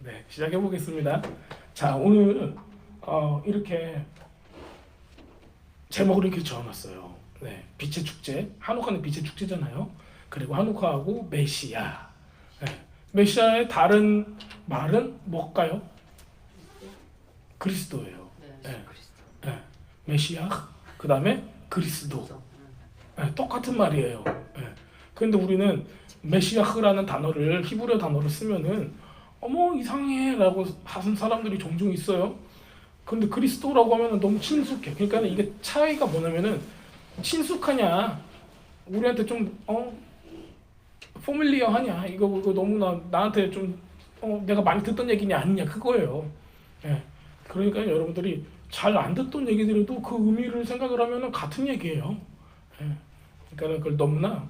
네, 시작해 보겠습니다. 자, 오늘은 이렇게 제목을 이렇게 적어놨어요. 네, 빛의 축제. 한우카는 빛의 축제잖아요. 그리고 한우카하고 메시아. 네, 메시아의 다른 말은 뭘까요? 그리스도예요. 네, 네, 메시아. 그 다음에 그리스도. 네, 똑같은 말이에요. 네. 그런데 우리는 메시아흐라는 단어를 히브리어 단어를 쓰면은 어머 이상해라고 하는 사람들이 종종 있어요. 근데 그리스도라고 하면은 너무 친숙해. 그러니까 이게 차이가 뭐냐면은 친숙하냐, 우리한테 좀 포밀리어하냐, 이거 너무나 나한테 좀 내가 많이 듣던 얘기냐 아니냐 그거예요. 예. 그러니까 여러분들이 잘 안 듣던 얘기들도 그 의미를 생각을 하면은 같은 얘기예요. 예. 그러니까 그걸 너무나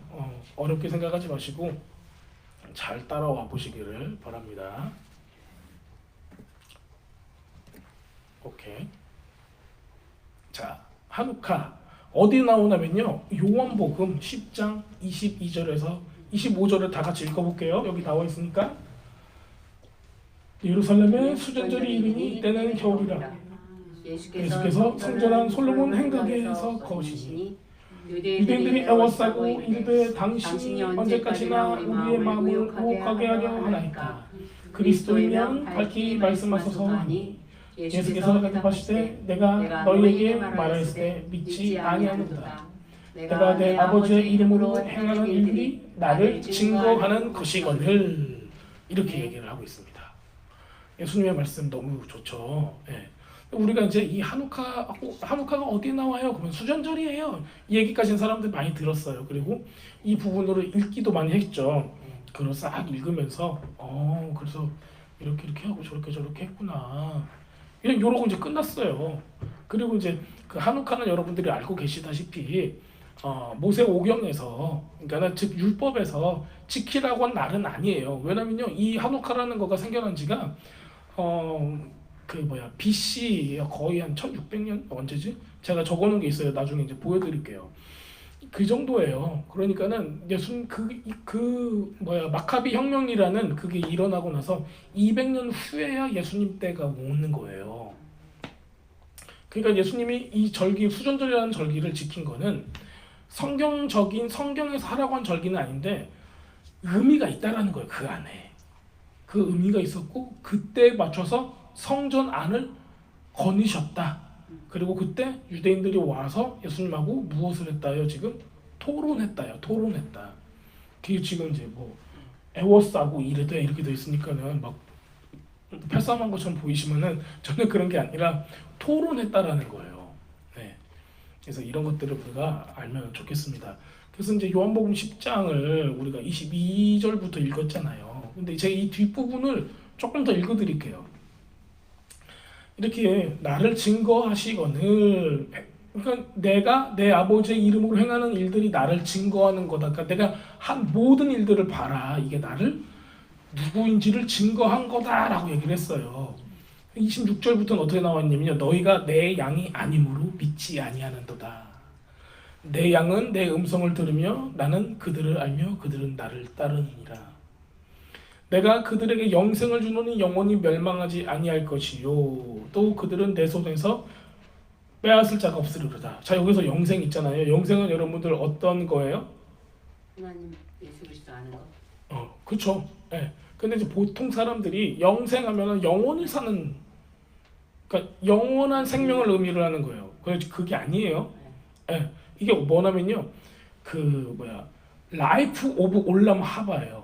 어렵게 생각하지 마시고 잘 따라와 보시기를 바랍니다. 오케이. 자, 한우카 어디 나오냐면요. 요한복음 10장 22절에서 25절을 다 같이 읽어볼게요. 여기 나와 있으니까. 예루살렘에 수전절이 이르니 때는 겨울이라. 예수께서 성전한 솔로몬 행각에서 거시니 유대인들이 애워싸고 이르되 당신이 언제까지나 우리의 마음을 유혹하게 하려 하나이까. 그리스도이면 밝히 말씀하소서 하니 예수께서 대답하시되 내가 너희에게 말하였을 때 믿지 아니하는도다. 내가 내 아버지의 이름으로 행하는 일들이 나를 증거하는 것이거늘. 이렇게 얘기를 하고 있습니다. 예수님의 말씀 너무 좋죠. 예. 우리가 이제 이 한우카가 어디에 나와요? 그러면 수전절이에요. 이 얘기까지는 사람들이 많이 들었어요. 그리고 이 부분으로 읽기도 많이 했죠. 그걸 싹 읽으면서 그래서 이렇게 하고 저렇게 했구나. 이러고 이제 끝났어요. 그리고 이제 그 한우카는 여러분들이 알고 계시다시피 모세 오경에서, 그러니까 즉 율법에서 지키라고 한 날은 아니에요. 왜냐면요, 이 한우카라는 거가 생겨난 지가 BC 거의 한 1600년 언제지? 제가 적어놓은 게 있어요. 나중에 이제 보여드릴게요. 그 정도예요. 그러니까는 예수님 마카비 혁명이라는 그게 일어나고 나서 200년 후에야 예수님 때가 오는 거예요. 그러니까 예수님이 이 절기 수전절이라는 절기를 지킨 거는 성경적인 성경에서 하라고 한 절기는 아닌데 의미가 있다라는 거예요. 그 안에 그 의미가 있었고 그때에 맞춰서 성전 안을 거니셨다. 그리고 그때 유대인들이 와서 예수님하고 무엇을 했다요? 지금 토론했다요. 토론했다. 그게 지금 이제 뭐 애워싸고 이래돼 이렇게 돼 있으니까는 막 패싸움한 것처럼 보이시면은 전혀 그런 게 아니라 토론했다라는 거예요. 네. 그래서 이런 것들을 우리가 알면 좋겠습니다. 그래서 이제 요한복음 10장을 우리가 22절부터 읽었잖아요. 근데 제가 이 뒷부분을 조금 더 읽어드릴게요. 이렇게 나를 증거하시거늘, 그러니까 내가 내 아버지의 이름으로 행하는 일들이 나를 증거하는 거다. 그러니까 내가 한 모든 일들을 봐라. 이게 나를 누구인지를 증거한 거다라고 얘기를 했어요. 26절부터는 어떻게 나왔냐면요. 너희가 내 양이 아니므로 믿지 아니하는도다. 내 양은 내 음성을 들으며 나는 그들을 알며 그들은 나를 따르니라. 내가 그들에게 영생을 주노니 영원히 멸망하지 아니할 것이요 또 그들은 내 손에서 빼앗을 자가 없으리로다. 자, 여기서 영생 있잖아요. 영생은 여러분들 어떤 거예요? 하나님 예수 그리스도 아는 거. 그렇죠. 예. 근데 이제 보통 사람들이 영생하면은 영원히 사는, 그러니까 영원한 생명을 의미를 하는 거예요. 그게 아니에요. 예. 이게 뭐냐면요, 라이프 오브 올람 하바예요.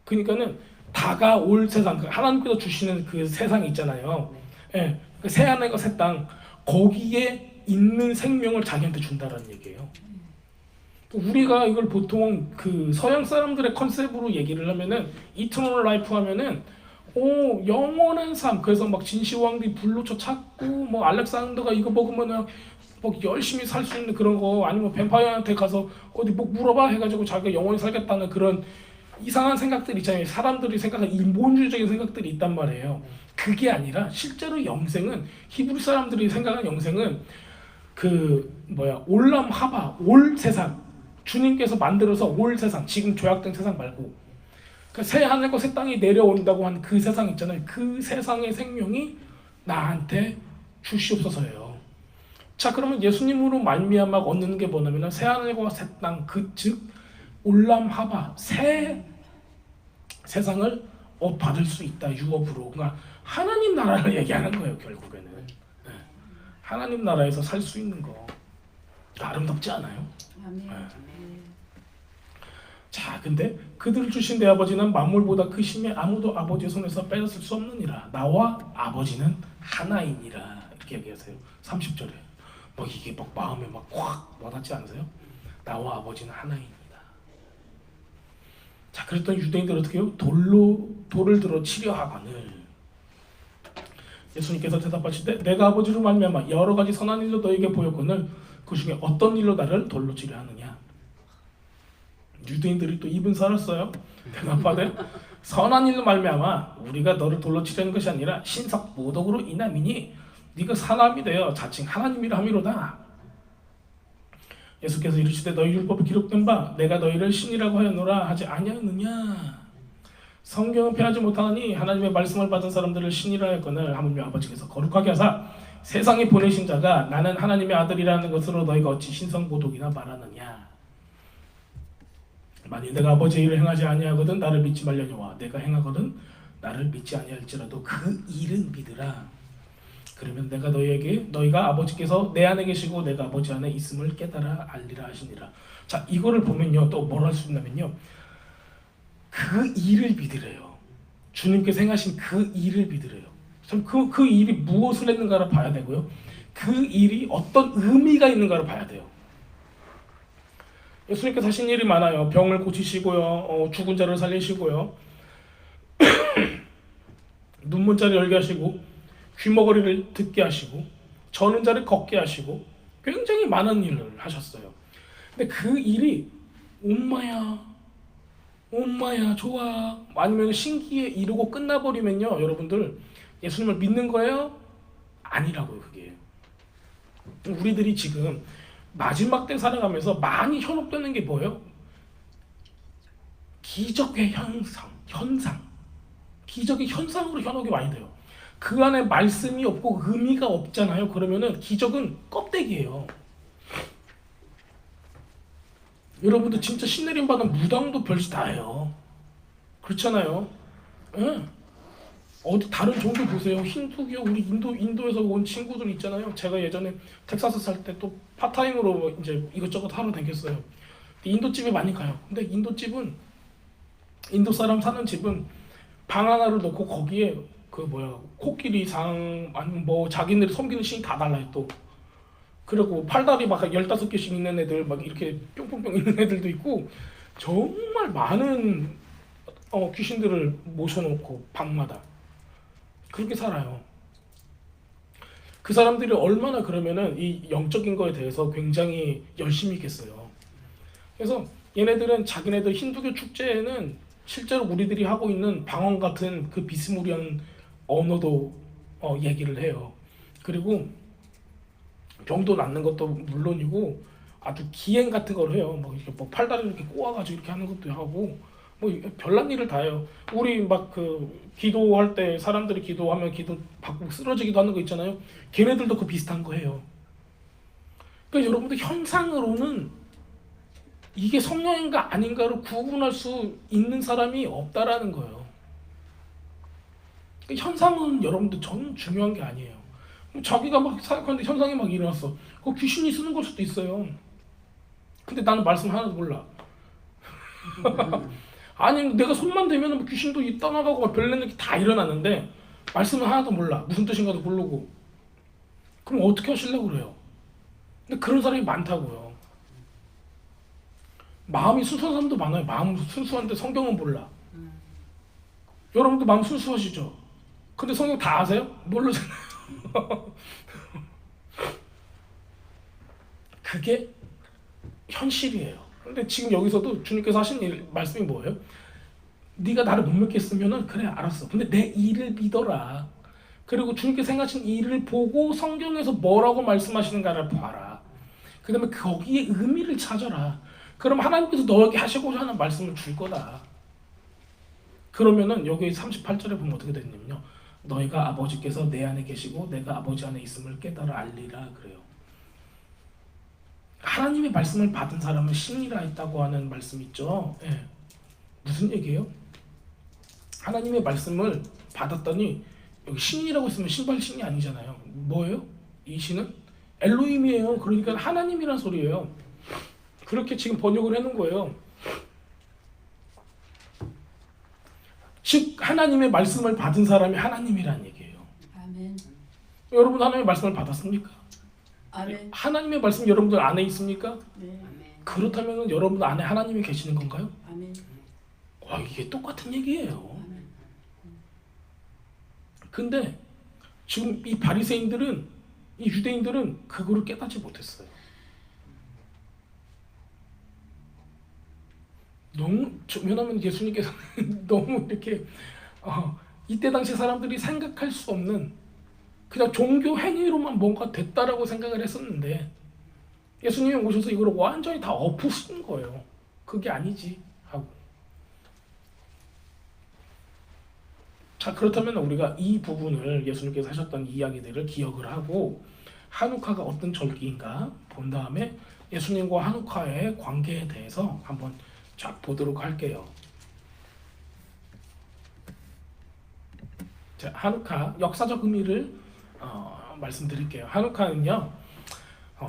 그러니까는 다가올 세상, 하나님께서 주시는 그 세상이 있잖아요. 예, 그 새 하늘과 새 땅, 거기에 있는 생명을 자기한테 준다라는 얘기예요. 우리가 이걸 보통 그 서양 사람들의 컨셉으로 얘기를 하면은 이터널 라이프 하면은 영원한 삶. 그래서 막 진시황비 불로초 찾고 뭐 알렉산더가 이거 먹으면은 뭐 열심히 살 수 있는 그런 거, 아니면 뱀파이어한테 가서 어디 뭐 물어봐 해가지고 자기가 영원히 살겠다는 그런 이상한 생각들 있잖아요. 사람들이 생각하는 인본주의적인 생각들이 있단 말이에요. 그게 아니라 실제로 영생은, 히브리 사람들이 생각하는 영생은 올람 하바, 올 세상, 주님께서 만들어서 올 세상, 지금 조약된 세상 말고 그 새 하늘과 새 땅이 내려온다고 한 그 세상 있잖아요. 그 세상의 생명이 나한테 주시옵소서예요. 자, 그러면 예수님으로 말미암아 얻는 게 뭐냐면 새 하늘과 새 땅, 그 즉 올람하바 새 세상을 받을 수 있다. 유업으로. 그러니까 하나님 나라를 얘기하는 거예요. 결국에는 하나님 나라에서 살 수 있는 거. 아름답지 않아요? 아멘. 자, 근데 그들을 주신 내 아버지는 만물보다 크심에 아무도 아버지의 손에서 빼앗을 수 없느니라. 나와 아버지는 하나이니라. 이렇게 얘기하세요. 30절에. 뭐 이게 막 마음에 막 확 와닿지 않으세요? 나와 아버지는 하나이니라. 자, 그랬더니 유대인들 어떻게 해요? 돌을 들어 치려 하거늘. 예수님께서 대답하시되 내가 아버지로 말미암아 여러 가지 선한 일로 너에게 보였거늘 그 중에 어떤 일로 나를 돌로 치려 하느냐. 유대인들이 또 입은 살았어요. 대답하되 선한 일로 말미암아 우리가 너를 돌로 치려는 것이 아니라 신석 모독으로 인함이니 네가 사람이 되어 자칭 하나님이라 함이로다. 예수께서 이르시되 너희 율법에 기록된 바 내가 너희를 신이라고 하였노라 하지 아니하느냐. 성경은 패하지 못하니 하나님의 말씀을 받은 사람들을 신이라 하였거늘 하물며 아버지께서 거룩하게 하사 세상에 보내신 자가 나는 하나님의 아들이라는 것으로 너희가 어찌 신성모독이나 말하느냐. 만일 내가 아버지의 일을 행하지 아니하거든 나를 믿지 말려니와 내가 행하거든 나를 믿지 아니할지라도 그 일은 믿으라. 그러면 내가 너희가 아버지께서 내 안에 계시고 내가 아버지 안에 있음을 깨달아 알리라 하시니라. 자, 이거를 보면요 또 뭘 할 수 있냐면요 그 일을 믿으래요. 주님께서 행하신 그 일을 믿으래요. 그 일이 무엇을 했는가를 봐야 되고요. 그 일이 어떤 의미가 있는가를 봐야 돼요. 예수님께서 하신 일이 많아요. 병을 고치시고요, 죽은 자를 살리시고요, 눈먼 자를 열게 하시고, 귀머거리를 듣게 하시고, 저는 자를 걷게 하시고, 굉장히 많은 일을 하셨어요. 근데 그 일이 엄마야 좋아 아니면 신기에 이루고 끝나버리면요 여러분들 예수님을 믿는 거예요? 아니라고요. 그게 우리들이 지금 마지막 때 살아가면서 많이 현혹되는 게 뭐예요? 기적의 현상 기적의 현상으로 현혹이 많이 돼요. 그 안에 말씀이 없고 의미가 없잖아요. 그러면은 기적은 껍데기예요. 여러분들 진짜 신내림 받은 무당도 별짓 다 해요. 그렇잖아요. 예. 어디 다른 종교 보세요. 힌두교 우리 인도에서 온 친구들 있잖아요. 제가 예전에 텍사스 살 때 또 파타임으로 이제 이것저것 하러 다녔어요. 인도집에 많이 가요. 근데 인도집은 인도 사람 사는 집은 방 하나를 놓고 거기에 코끼리상 아니면 뭐 자기네를 섬기는 신이 다 달라요 또. 그리고 팔다리 막 15개씩 있는 애들 막 이렇게 뿅뿅뿅 있는 애들도 있고 정말 많은 귀신들을 모셔놓고 방마다 그렇게 살아요. 그 사람들이 얼마나 그러면은 이 영적인 거에 대해서 굉장히 열심히 있겠어요. 그래서 얘네들은 자기네들 힌두교 축제에는 실제로 우리들이 하고 있는 방언 같은 그 비스무리한 언어도 얘기를 해요. 그리고 병도 낫는 것도 물론이고 아주 기행 같은 걸 해요. 뭐 팔다리를 이렇게 꼬아가지고 이렇게 하는 것도 하고 뭐 별난 일을 다 해요. 우리 막 그 기도할 때 사람들이 기도하면 기도 받고 쓰러지기도 하는 거 있잖아요. 걔네들도 그 비슷한 거 해요. 그러니까 여러분들 현상으로는 이게 성령인가 아닌가를 구분할 수 있는 사람이 없다라는 거예요. 그러니까 현상은 여러분들 전 중요한 게 아니에요. 자기가 막 사역하는데 현상이 막 일어났어. 그거 귀신이 쓰는 걸 수도 있어요. 근데 나는 말씀 하나도 몰라. 아니 내가 손만 대면 뭐 귀신도 떠나가고 별난 일이 다 일어나는데 말씀은 하나도 몰라. 무슨 뜻인가도 모르고. 그럼 어떻게 하시려고 그래요? 근데 그런 사람이 많다고요. 마음이 순수한 사람도 많아요. 마음 순수한데 성경은 몰라. 여러분도 마음 순수하시죠? 근데 성경 다 아세요? 모르잖아요. 그게 현실이에요. 근데 지금 여기서도 주님께서 하신 말씀이 뭐예요? 네가 나를 못 믿겠으면은 그래 알았어. 근데 내 일을 믿어라. 그리고 주님께서 생각하신 일을 보고 성경에서 뭐라고 말씀하시는가를 봐라. 그 다음에 거기에 의미를 찾아라. 그럼 하나님께서 너에게 하시고자 하는 말씀을 줄 거다. 그러면은 여기 38절에 보면 어떻게 되냐면요. 너희가 아버지께서 내 안에 계시고 내가 아버지 안에 있음을 깨달아 알리라 그래요. 하나님의 말씀을 받은 사람은 신이라 했다고 하는 말씀 있죠. 예. 무슨 얘기예요? 하나님의 말씀을 받았더니 여기 신이라고 했으면 신발 신이 아니잖아요. 뭐예요? 이 신은 엘로힘이에요. 그러니까 하나님이란 소리예요. 그렇게 지금 번역을 해놓은 거예요. 즉 하나님의 말씀을 받은 사람이 하나님이란 얘기예요. 아멘. 여러분 하나님의 말씀을 받았습니까? 아멘. 하나님의 말씀 여러분들 안에 있습니까? 네. 아멘. 그렇다면 여러분 안에 하나님이 계시는 건가요? 아멘. 와, 이게 똑같은 얘기예요. 아멘. 근데 지금 이 바리새인들은, 이 유대인들은 그거를 깨닫지 못했어요. 왜냐하면 예수님께서는 너무 이렇게 이때 당시 사람들이 생각할 수 없는 그냥 종교 행위로만 뭔가 됐다라고 생각을 했었는데 예수님이 오셔서 이걸 완전히 다 엎으신 거예요. 그게 아니지 하고. 자, 그렇다면 우리가 이 부분을 예수님께서 하셨던 이야기들을 기억을 하고 한우카가 어떤 절기인가 본 다음에 예수님과 한우카의 관계에 대해서 한번 쫙 보도록 할게요. 자, 한우카 역사적 의미를 말씀드릴게요. 한우카는요,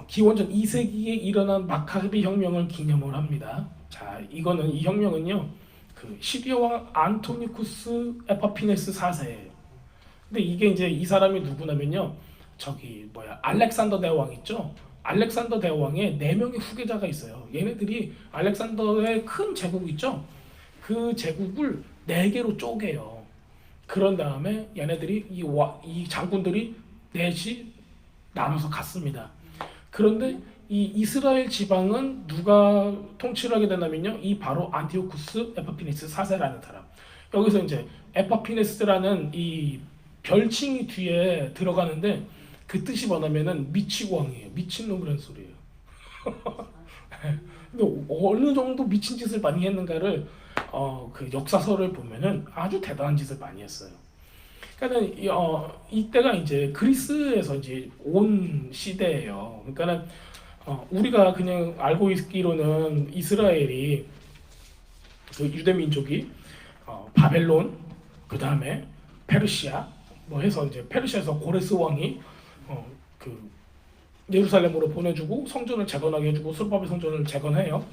기원전 2세기에 일어난 마카비 혁명을 기념을 합니다. 자, 이거는 이 혁명은요, 그 시리아 왕 안토니쿠스 에파피네스 4세예요. 근데 이게 이제 이 사람이 누구냐면요, 알렉산더 대왕 있죠? 알렉산더 대왕의 4명의 후계자가 있어요. 얘네들이 알렉산더의 큰 제국 있죠? 그 제국을 4개로 쪼개요. 그런 다음에 얘네들이 이 장군들이 넷이 나눠서 갔습니다. 그런데 이 이스라엘 지방은 누가 통치를 하게 되냐면요, 이 바로 안티오쿠스 에파피네스 4세라는 사람. 여기서 이제 에파피네스라는 이 별칭이 뒤에 들어가는데 그 뜻이 뭐냐면은 미치광이에요. 미친놈이라는 소리예요. 근데 어느 정도 미친 짓을 많이 했는가를 그 역사서를 보면은 아주 대단한 짓을 많이 했어요. 그러니까는 이때가 이제 그리스에서 이제 온 시대예요. 그러니까는 우리가 그냥 알고 있기로는 이스라엘이 그 유대 민족이 바벨론, 그 다음에 페르시아 뭐 해서 이제 페르시아에서 고레스 왕이 그 예루살렘으로 보내주고 성전을 재건하게 해주고 스룹바벨 성전을 재건해요.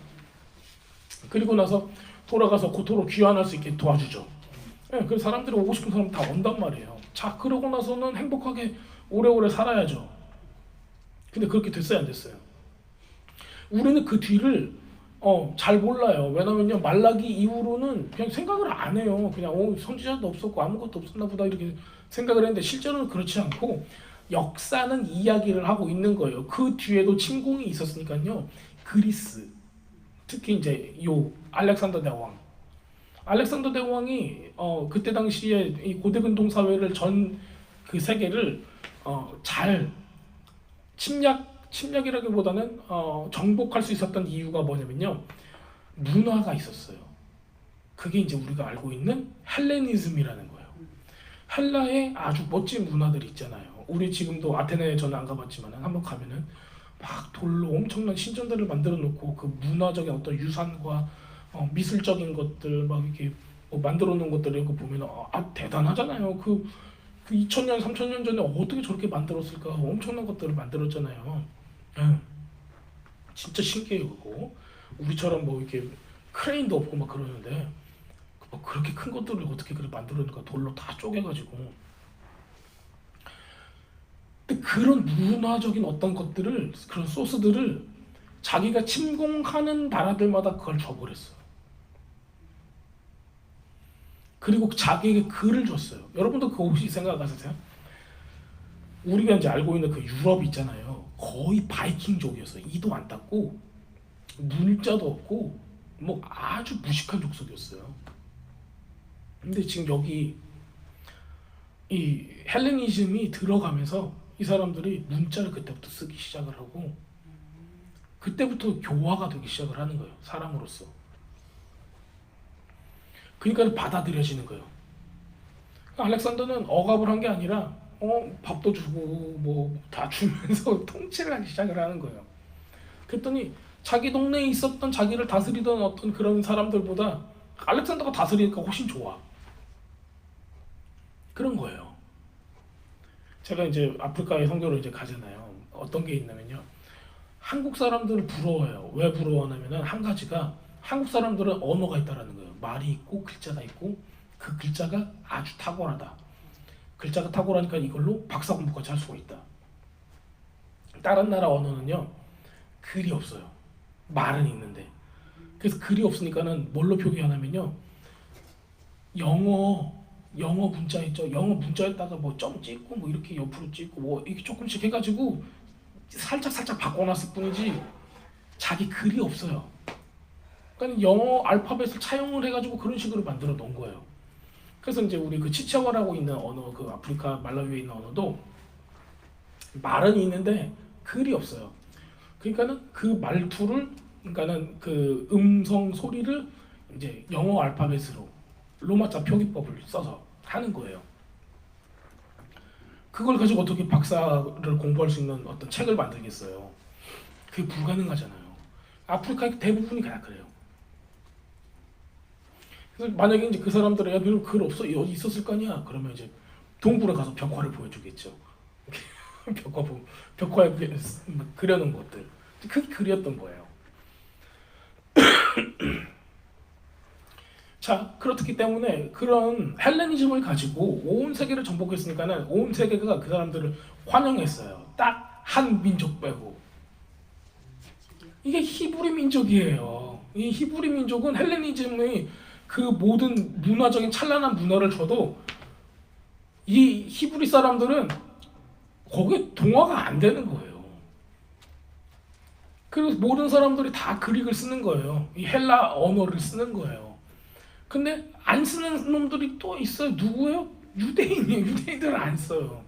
그리고 나서 돌아가서 고토로 귀환할 수 있게 도와주죠. 예, 그래서 사람들이 오고 싶은 사람 다 온단 말이에요. 자, 그러고 나서는 행복하게 오래오래 살아야죠. 근데 그렇게 됐어요, 안 됐어요? 우리는 그 뒤를 잘 몰라요. 왜냐면요, 말라기 이후로는 그냥 생각을 안 해요. 그냥 선지자도 없었고 아무것도 없었나 보다 이렇게 생각을 했는데 실제로는 그렇지 않고 역사는 이야기를 하고 있는 거예요. 그 뒤에도 침공이 있었으니까요. 그리스, 특히 이제 알렉산더 대왕. 알렉산더 대왕이 그때 당시에 이 고대근동 사회를 전 그 세계를 잘 침략이라기보다는 정복할 수 있었던 이유가 뭐냐면요, 문화가 있었어요. 그게 이제 우리가 알고 있는 헬레니즘이라는 거예요. 헬라의 아주 멋진 문화들이 있잖아요. 우리 지금도 아테네에 저는 안 가봤지만 한번 가면은 막 돌로 엄청난 신전들을 만들어 놓고 그 문화적인 어떤 유산과 미술적인 것들 막 이렇게 만들어 놓은 것들 이런 거 보면 대단하잖아요. 그 2000년, 3000년 전에 어떻게 저렇게 만들었을까? 엄청난 것들을 만들었잖아요. 진짜 신기해요, 그거. 우리처럼 뭐 이렇게 크레인도 없고 막 그러는데 뭐 그렇게 큰 것들을 어떻게 그렇게 만들었는가? 돌로 다 쪼개가지고. 근데 그런 문화적인 어떤 것들을, 그런 소스들을 자기가 침공하는 나라들마다 그걸 줘버렸어요. 그리고 자기에게 글을 줬어요. 여러분도 그거 혹시 생각하세요? 우리가 이제 알고 있는 그 유럽 있잖아요. 거의 바이킹족이었어요. 이도 안 닦고 문자도 없고 뭐 아주 무식한 족속이었어요. 근데 지금 여기 이 헬레니즘이 들어가면서 이 사람들이 문자를 그때부터 쓰기 시작을 하고 그때부터 교화가 되기 시작을 하는 거예요. 사람으로서. 그러니까 받아들여지는 거예요. 알렉산더는 억압을 한 게 아니라 밥도 주고 뭐 다 주면서 통치를 하기 시작을 하는 거예요. 그랬더니 자기 동네에 있었던 자기를 다스리던 어떤 그런 사람들보다 알렉산더가 다스리니까 훨씬 좋아. 그런 거예요. 제가 이제 아프리카에 선교를 이제 가잖아요. 어떤 게 있냐면요. 한국 사람들을 부러워해요. 왜 부러워하냐면은 한 가지가 한국 사람들은 언어가 있다라는 거예요. 말이 있고 글자가 있고 그 글자가 아주 탁월하다. 글자가 탁월하니까 이걸로 박사 공부까지 할 수가 있다. 다른 나라 언어는요. 글이 없어요. 말은 있는데. 그래서 글이 없으니까는 뭘로 표기하냐면요. 영어 문자 있죠. 영어 문자에다가 뭐 점 찍고 뭐 이렇게 옆으로 찍고 뭐 이렇게 조금씩 해가지고 살짝 바꿔놨을 뿐이지 자기 글이 없어요. 그러니까 영어 알파벳을 차용을 해가지고 그런 식으로 만들어 놓은 거예요. 그래서 이제 우리 그 치체워라고 있는 언어, 그 아프리카 말라위에 있는 언어도 말은 있는데 글이 없어요. 그러니까는 그 말투를, 그러니까는 그 음성 소리를 이제 영어 알파벳으로 로마자 표기법을 써서 하는 거예요. 그걸 가지고 어떻게 박사를 공부할 수 있는 어떤 책을 만들겠어요? 그게 불가능하잖아요. 아프리카의 대부분이 다 그래요. 그래서 만약에 이제 그 사람들이 야, 너는 글 없어? 어디 있었을 거 아니야? 그러면 이제 동굴에 가서 벽화를 보여주겠죠. 벽화에 그려놓은 것들. 그게 글이었던 거예요. 자, 그렇기 때문에 그런 헬레니즘을 가지고 온 세계를 정복했으니까는 온 세계가 그 사람들을 환영했어요. 딱 한 민족 빼고. 이게 히브리 민족이에요. 이 히브리 민족은 헬레니즘의 그 모든 문화적인 찬란한 문화를 줘도 이 히브리 사람들은 거기에 동화가 안 되는 거예요. 그래서 모든 사람들이 다 그릭을 쓰는 거예요. 이 헬라 언어를 쓰는 거예요. 근데 안 쓰는 놈들이 또 있어요. 누구예요? 유대인이에요. 유대인들은 안 써요.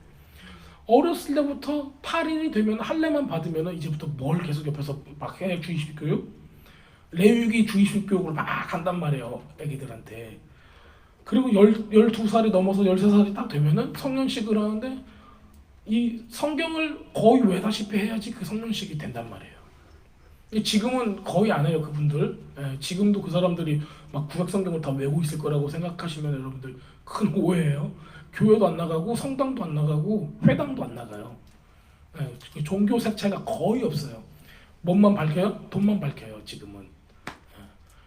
어렸을 때부터 8일이 되면 할례만 받으면 이제부터 뭘 계속 옆에서 막 해. 주입식 교육? 레위기 주입식 교육을 막 한단 말이에요. 애기들한테. 그리고 12살이 넘어서 13살이 딱 되면은 성년식을 하는데 이 성경을 거의 외다시피 해야지 그 성년식이 된단 말이에요. 지금은 거의 안 해요, 그분들. 지금도 그 사람들이 막 구약 성경을 다 외우고 있을 거라고 생각하시면 여러분들 큰 오해예요. 교회도 안 나가고 성당도 안 나가고 회당도 안 나가요. 종교 색채가 거의 없어요. 몸만 밝혀요? 돈만 밝혀요, 지금은.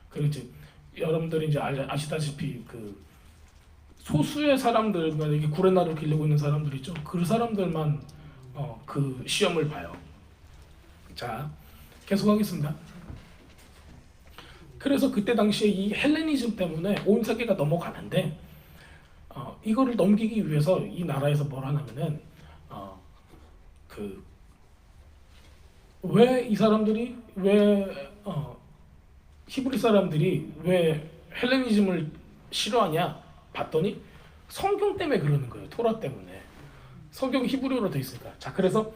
그리고 이제 여러분들이 이제 아시다시피 그 소수의 사람들, 이게 구레나루를 기르고 있는 사람들 있죠. 그 사람들만 그 시험을 봐요. 자, 계속하겠습니다. 그래서 그때 당시에 이 헬레니즘 때문에 온 세계가 넘어가는데 이거를 넘기기 위해서 이 나라에서 뭘 하냐면은 그 왜 이 사람들이 왜 히브리 사람들이 왜 헬레니즘을 싫어하냐 봤더니 성경 때문에 그러는 거예요. 토라 때문에. 성경이 히브리어로 돼 있으니까. 자, 그래서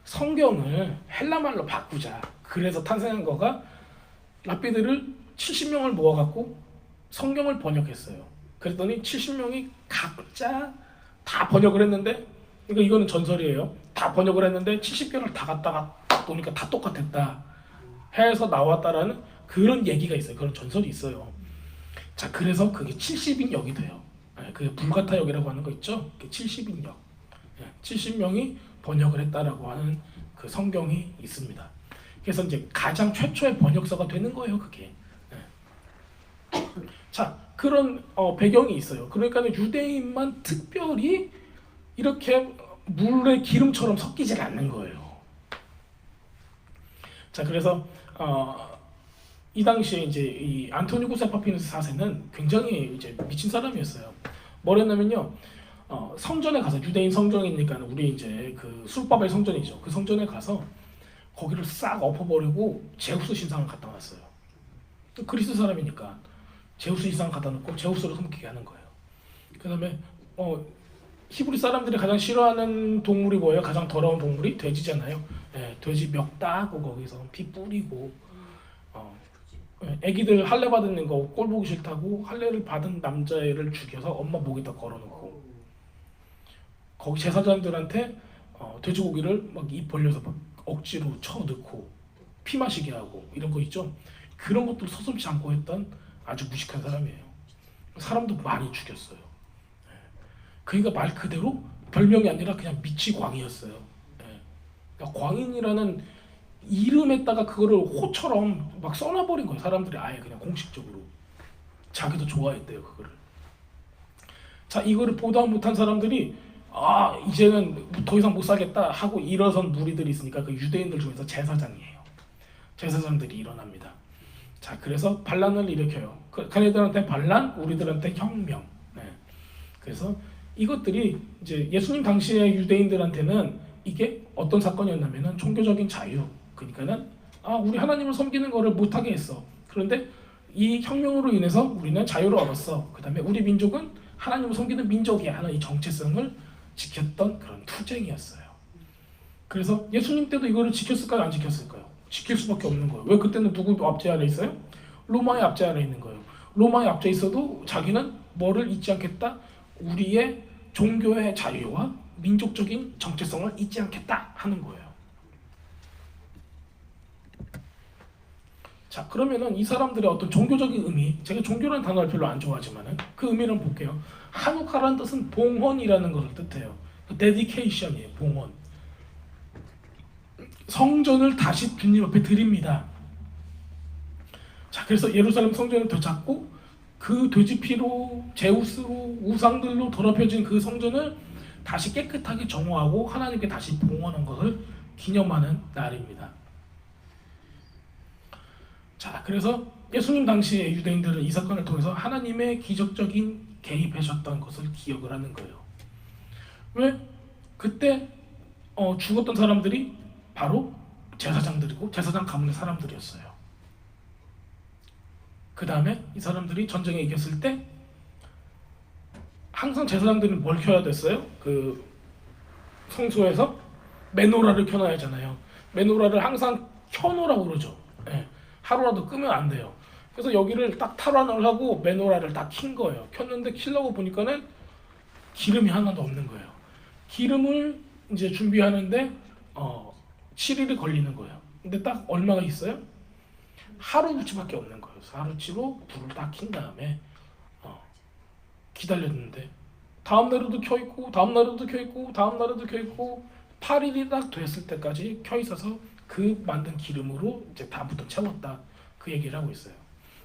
성경을 헬라말로 바꾸자. 그래서 탄생한 거가 랍비들을 70명을 모아갖고 성경을 번역했어요. 그랬더니 70명이 각자 다 번역을 했는데, 이거는 전설이에요. 다 번역을 했는데 70개를 다 갖다가 보니까 다 똑같았다 해서 나왔다라는 그런 얘기가 있어요. 그런 전설이 있어요. 자, 그래서 그게 70인역이 돼요. 그게 불가타역이라고 하는 거 있죠. 그게 70인역. 70명이 번역을 했다라고 하는 그 성경이 있습니다. 그래서 이제 가장 최초의 번역서가 되는 거예요, 그게. 자, 그런 배경이 있어요. 그러니까 유대인만 특별히 이렇게 물의 기름처럼 섞이질 않는 거예요. 자, 그래서 이 당시에 이제 이 안토니고스 에파피누스 4세는 굉장히 이제 미친 사람이었어요. 뭐랬냐면요, 성전에 가서, 유대인 성전이니까 우리 이제 그 술바벨 성전이죠. 그 성전에 가서 거기를 싹 엎어버리고 제우스 신상을 갖다 놨어요. 그리스 사람이니까 제우스 신상 갖다 놓고 제우스로 섬기게 하는 거예요. 그다음에 히브리 사람들이 가장 싫어하는 동물이 뭐예요? 가장 더러운 동물이 돼지잖아요. 돼지 멱 따고 거기서 피 뿌리고 애기들 할례 받는 거 꼴 보기 싫다고 할례를 받은 남자애를 죽여서 엄마 목에다 걸어놓고 거기 제사장들한테 돼지고기를 막 입 벌려서 막 억지로 쳐넣고 피 마시게 하고 이런 거 있죠. 그런 것도 서슴지 않고 했던 아주 무식한 사람이에요. 사람도 많이 죽였어요. 그러니까 말 그대로 별명이 아니라 그냥 미치광이였어요. 그러니까 광인이라는 이름에다가 그거를 호처럼 막 써놔버린 거예요. 사람들이 아예 그냥 공식적으로 자기도 좋아했대요 그거를. 자, 이거를 보다 못한 사람들이 이제는 더 이상 못 살겠다 하고 일어선 무리들이 있으니까 그 유대인들 중에서 제사장이에요. 제사장들이 일어납니다. 자, 그래서 반란을 일으켜요. 걔네들한테 반란, 우리들한테 혁명. 그래서 이것들이 이제 예수님 당시의 유대인들한테는 이게 어떤 사건이었냐면은 종교적인 자유. 그러니까는 우리 하나님을 섬기는 거를 못하게 했어. 그런데 이 혁명으로 인해서 우리는 자유를 얻었어. 그다음에 우리 민족은 하나님을 섬기는 민족이야 하는 이 정체성을 지켰던 그런 투쟁이었어요. 그래서 예수님 때도 이거를 지켰을까요? 안 지켰을까요? 지킬 수밖에 없는 거예요. 왜 그때는 누구 압제 아래 있어요? 로마의 압제 아래 있는 거예요. 로마의 압제 있어도 자기는 뭐를 잊지 않겠다? 우리의 종교의 자유와 민족적인 정체성을 잊지 않겠다 하는 거예요. 자, 그러면은 이 사람들의 어떤 종교적인 의미, 제가 종교라는 단어를 별로 안 좋아하지만은 그 의미를 볼게요. 하누카라는 뜻은 봉헌이라는 것을 뜻해요. 데디케이션이에요. 봉헌. 성전을 다시 주님 앞에 드립니다. 자, 그래서 예루살렘 성전을 되찾고 그 돼지피로 제우스로 우상들로 더럽혀진 그 성전을 다시 깨끗하게 정화하고 하나님께 다시 봉헌한 것을 기념하는 날입니다. 자, 그래서 예수님 당시에 유대인들은 이 사건을 통해서 하나님의 기적적인 개입하셨던 것을 기억을 하는 거예요. 왜? 그때 죽었던 사람들이 바로 제사장들이고 제사장 가문의 사람들이었어요. 그 다음에 이 사람들이 전쟁에 이겼을 때 항상 제사장들은 뭘 켜야 됐어요? 그 성소에서 메노라를 켜놔야 하잖아요. 메노라를 항상 켜놓으라고 그러죠. 하루라도 끄면 안 돼요. 그래서 여기를 딱 탈환을 하고 메노라를 딱 킨 거예요. 켰는데 켜려고 보니까는 기름이 하나도 없는 거예요. 기름을 이제 준비하는데 7일이 걸리는 거예요. 근데 딱 얼마가 있어요? 하루치밖에 없는 거예요. 하루치로 불을 딱 킨 다음에 기다렸는데 다음 날에도 켜 있고 다음 날에도 켜 있고 다음 날에도 켜 있고 8일이 딱 됐을 때까지 켜 있어서 그 만든 기름으로 이제 다음부터 채웠다. 그 얘기를 하고 있어요.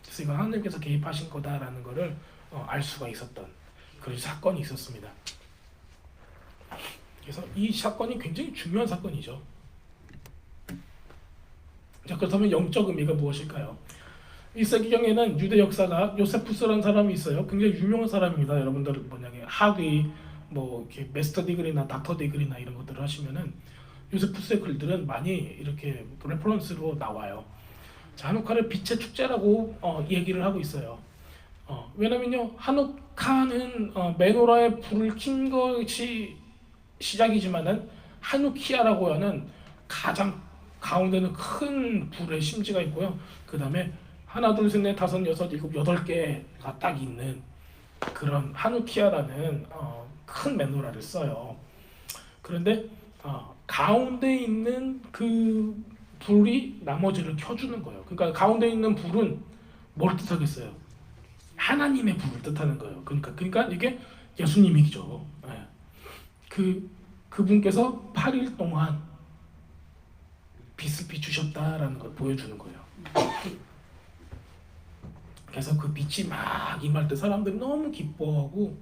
그래서 이건 하나님께서 개입하신 거다라는 거를 알 수가 있었던 그런 사건이 있었습니다. 그래서 이 사건이 굉장히 중요한 사건이죠. 자, 그렇다면 영적 의미가 무엇일까요? 1세기경에는 유대 역사가 요세푸스라는 사람이 있어요. 굉장히 유명한 사람입니다. 여러분들 만약에 학위, 이렇게 마스터 디그리나 닥터 디그리나 이런 것들을 하시면은 요세푸스의 글들은 많이 이렇게 레퍼런스로 나와요. 자, 하누카를 빛의 축제라고 얘기를 하고 있어요. 왜냐면요, 하누카는 메노라에 불을 킨 것이 시작이지만은 하누키아라고 하는 가장 가운데는 큰 불의 심지가 있고요. 그 다음에 하나, 둘, 셋, 넷, 다섯, 여섯, 일곱, 8개가 딱 있는 그런 하누키아라는 큰 메노라를 써요. 그런데 가운데 있는 그 불이 나머지를 켜주는 거예요. 그러니까 가운데 있는 불은 뭘 뜻하겠어요? 하나님의 불을 뜻하는 거예요. 그러니까 이게 예수님이죠. 그분께서 8일 동안 빛을 비추셨다라는 걸 보여주는 거예요. 그래서 그 빛이 막 임할 때 사람들이 너무 기뻐하고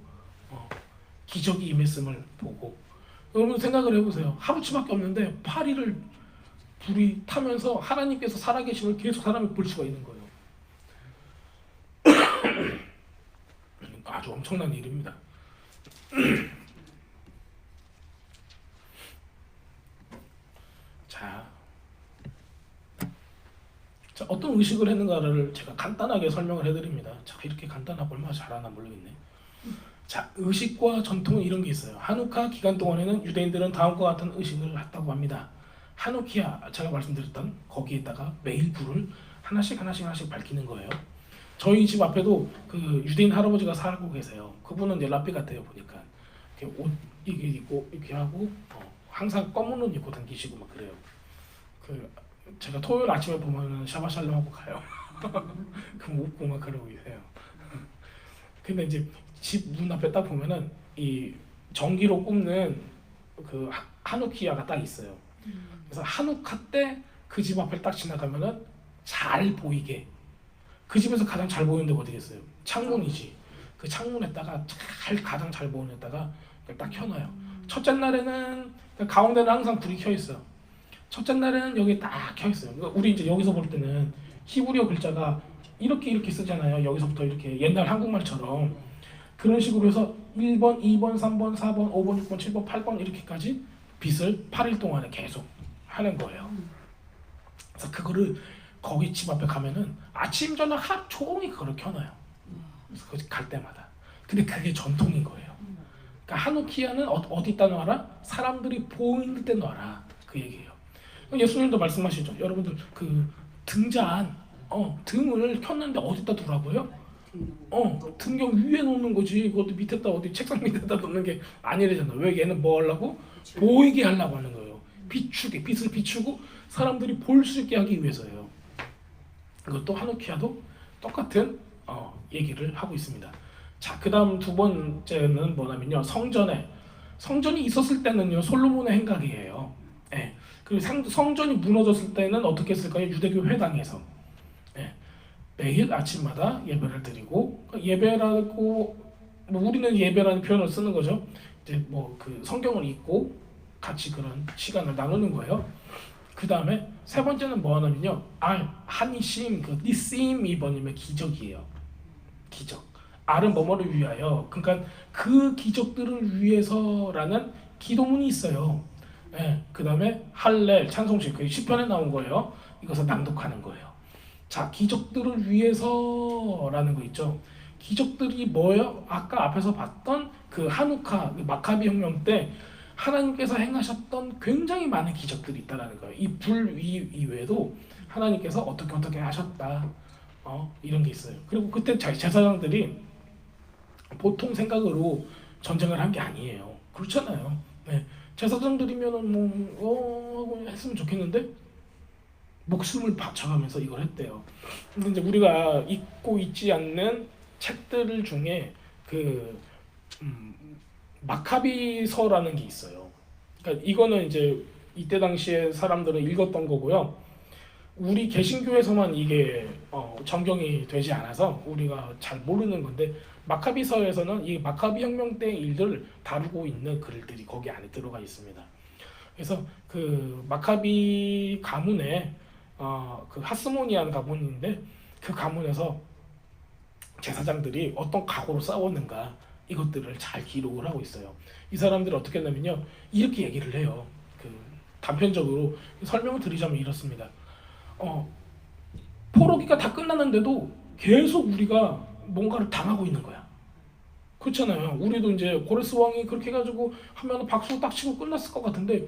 기적이 임했음을 보고, 여러분 생각을 해보세요. 하루치밖에 없는데 8일을 불이 타면서 하나님께서 살아계심을 계속 사람이 볼 수가 있는 거예요. 아주 엄청난 일입니다. 자, 어떤 의식을 했는가를 제가 간단하게 설명을 해드립니다. 자, 이렇게 간단하고 얼마나 잘하나 모르겠네. 자, 의식과 전통은 이런 게 있어요. 하누카 기간 동안에는 유대인들은 다음과 같은 의식을 했다고 합니다. 하누키아, 제가 말씀드렸던 거기에다가 매일 불을 하나씩 밝히는 거예요. 저희 집 앞에도 그 유대인 할아버지가 살고 계세요. 그분은 이제 랍비 같아요 보니까. 이렇게 옷 이게 입고 이렇게 하고 항상 검은 옷 입고 다니시고 막 그래요. 그 제가 토요일 아침에 보면은 샤바샬롬 하고 가요. 그럼 웃고 막 그러고 계세요. 근데 이제 집 문 앞에 딱 보면은 이 전기로 굽는 그 하누키야가 딱 있어요. 그래서 하누카 때 그 집 앞을 딱 지나가면은 잘 보이게, 그 집에서 가장 잘 보이는 데가 어디겠어요? 창문이지. 그 창문에다가 가장 잘 보이는 데다가 딱 켜놔요. 첫째 날에는 가운데는 항상 불이 켜 있어요. 첫째 날에는 여기 딱 켜 있어요. 그러니까 우리 이제 여기서 볼 때는 히브리어 글자가 이렇게 쓰잖아요. 여기서부터 이렇게 옛날 한국말처럼 그런 식으로 해서 1번, 2번, 3번, 4번, 5번, 6번, 7번, 8번 이렇게까지 빛을 8일 동안에 계속 하는 거예요. 그래서 그거를 거기 집 앞에 가면은 아침 저녁 하루 종일 그걸 켜놔요. 그래서 거기 갈 때마다. 근데 그게 전통인 거예요. 그러니까 하누키야는 어디 있다 놔라? 사람들이 보이는 데 놔라. 그 얘기예요. 예수님도 말씀하시죠. 여러분들 그 등잔 등을 켰는데 어디다 두라고요? 등경 위에 놓는 거지. 그것도 밑에다 어디 책상 밑에다 놓는 게 아니래잖아. 왜 얘는 뭐 하려고? 보이게 하려고 하는 거예요. 비추게, 빛을 비추고 사람들이 볼 수 있게 하기 위해서예요. 이것도 하누키야도 똑같은 얘기를 하고 있습니다. 자, 그다음 두 번째는 뭐냐면요. 성전이 있었을 때는요. 솔로몬의 행각이에요. 예. 그리고 성전이 무너졌을 때는 어떻게 했을까요? 유대교 회당에서 매일 아침마다 예배를 드리고, 예배라고 우리는 예배라는 표현을 쓰는 거죠. 이제 뭐 그 성경을 읽고 같이 그런 시간을 나누는 거예요. 그 다음에 세 번째는 뭐 하냐면요. 하니심, 그 니심 번님의 기적이에요. 기적. 알은 뭐뭐를 위하여. 그러니까 그 기적들을 위해서라는 기도문이 있어요. 예. 그 다음에 할렐, 찬송식, 그 시편에 나온 거예요. 이것을 낭독하는 거예요. 자, 기적들을 위해서라는 거 있죠. 기적들이 뭐예요? 아까 앞에서 봤던 그 하누카, 그 마카비 혁명 때 하나님께서 행하셨던 굉장히 많은 기적들이 있다라는 거예요. 이 불 이외에도 하나님께서 어떻게 하셨다. 이런 게 있어요. 그리고 그때 제사장들이 보통 생각으로 전쟁을 한 게 아니에요. 그렇잖아요. 네. 제사장들이면은 뭐 했으면 좋겠는데 목숨을 바쳐가면서 이걸 했대요. 근데 이제 우리가 읽고 있지 않는 책들 중에 그 마카비서라는 게 있어요. 그러니까 이거는 이제 이때 당시에 사람들은 읽었던 거고요. 우리 개신교에서만 이게 정경이 되지 않아서 우리가 잘 모르는 건데, 마카비서에서는 이 마카비 혁명 때 일들을 다루고 있는 글들이 거기 안에 들어가 있습니다. 그래서 그 마카비 가문에 그 하스모니아는 가문인데, 그 가문에서 제사장들이 어떤 각오로 싸웠는가 이것들을 잘 기록을 하고 있어요. 이 사람들이 어떻게 했냐면요, 이렇게 얘기를 해요. 그 단편적으로 설명을 드리자면 이렇습니다. 포로기가 다 끝났는데도 계속 우리가 뭔가를 당하고 있는 거야. 그렇잖아요. 우리도 이제 고레스 왕이 그렇게 해가지고 하면 박수 딱 치고 끝났을 것 같은데,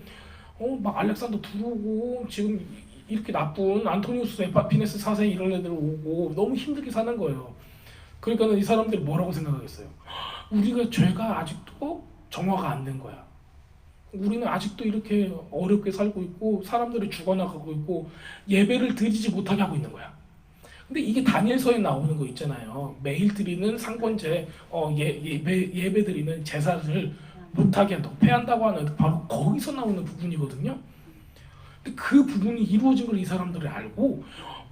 막 알렉산더 들어오고 지금 이렇게 나쁜 안토니우스 에파피네스 4세 이런 애들 오고 너무 힘들게 사는 거예요. 그러니까 이 사람들이 뭐라고 생각하겠어요? 우리가 죄가 아직도 정화가 안 된 거야. 우리는 아직도 이렇게 어렵게 살고 있고 사람들이 죽어나가고 있고 예배를 드리지 못하게 하고 있는 거야. 근데 이게 다니엘서에 나오는 거 있잖아요. 매일 드리는 상번제, 예배 드리는 제사를 못하게 한다고, 패한다고 하는 바로 거기서 나오는 부분이거든요. 근데 그 부분이 이루어진 걸 이 사람들이 알고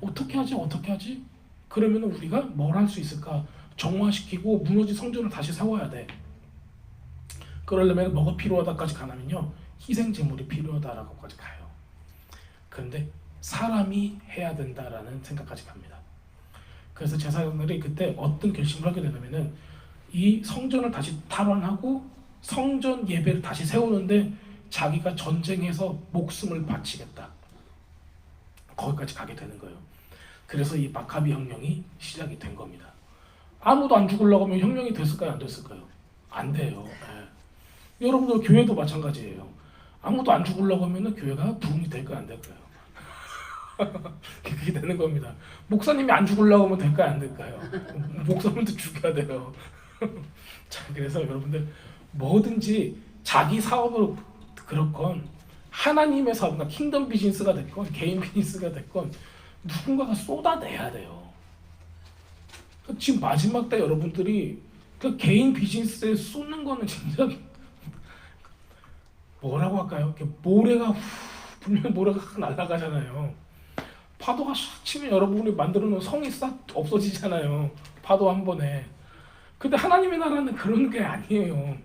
어떻게 하지? 그러면 우리가 뭘 할 수 있을까? 정화시키고 무너진 성전을 다시 세워야 돼. 그러려면 뭐가 필요하다까지 가냐면요, 희생 제물이 필요하다라고까지 가요. 그런데 사람이 해야 된다라는 생각까지 갑니다. 그래서 제사장들이 그때 어떤 결심을 하게 되냐면은 이 성전을 다시 탈환하고 성전 예배를 다시 세우는데 자기가 전쟁에서 목숨을 바치겠다. 거기까지 가게 되는 거예요. 그래서 이 마카비 혁명이 시작이 된 겁니다. 아무도 안 죽으려고 하면 혁명이 됐을까요? 안 됐을까요? 안 돼요. 네. 여러분들 교회도 마찬가지예요. 아무도 안 죽으려고 하면 교회가 부흥이 될까요? 안 될까요? 그게 되는 겁니다. 목사님이 안 죽으려고 하면 될까요, 안 될까요? 목사님도 죽여야 돼요. 자, 그래서 여러분들 뭐든지 자기 사업으로 그렇건 하나님의 사업, 그러니까 킹덤 비즈니스가 됐건 개인 비즈니스가 됐건 누군가가 쏟아내야 돼요. 지금 마지막 때 여러분들이 그 개인 비즈니스에 쏟는 거는 진짜 뭐라고 할까요? 모래가 후 불면 모래가 확 날아가잖아요. 파도가 샥 치면 여러분이 만들어 놓은 성이 싹 없어지잖아요. 파도 한 번에. 근데 하나님의 나라는 그런 게 아니에요.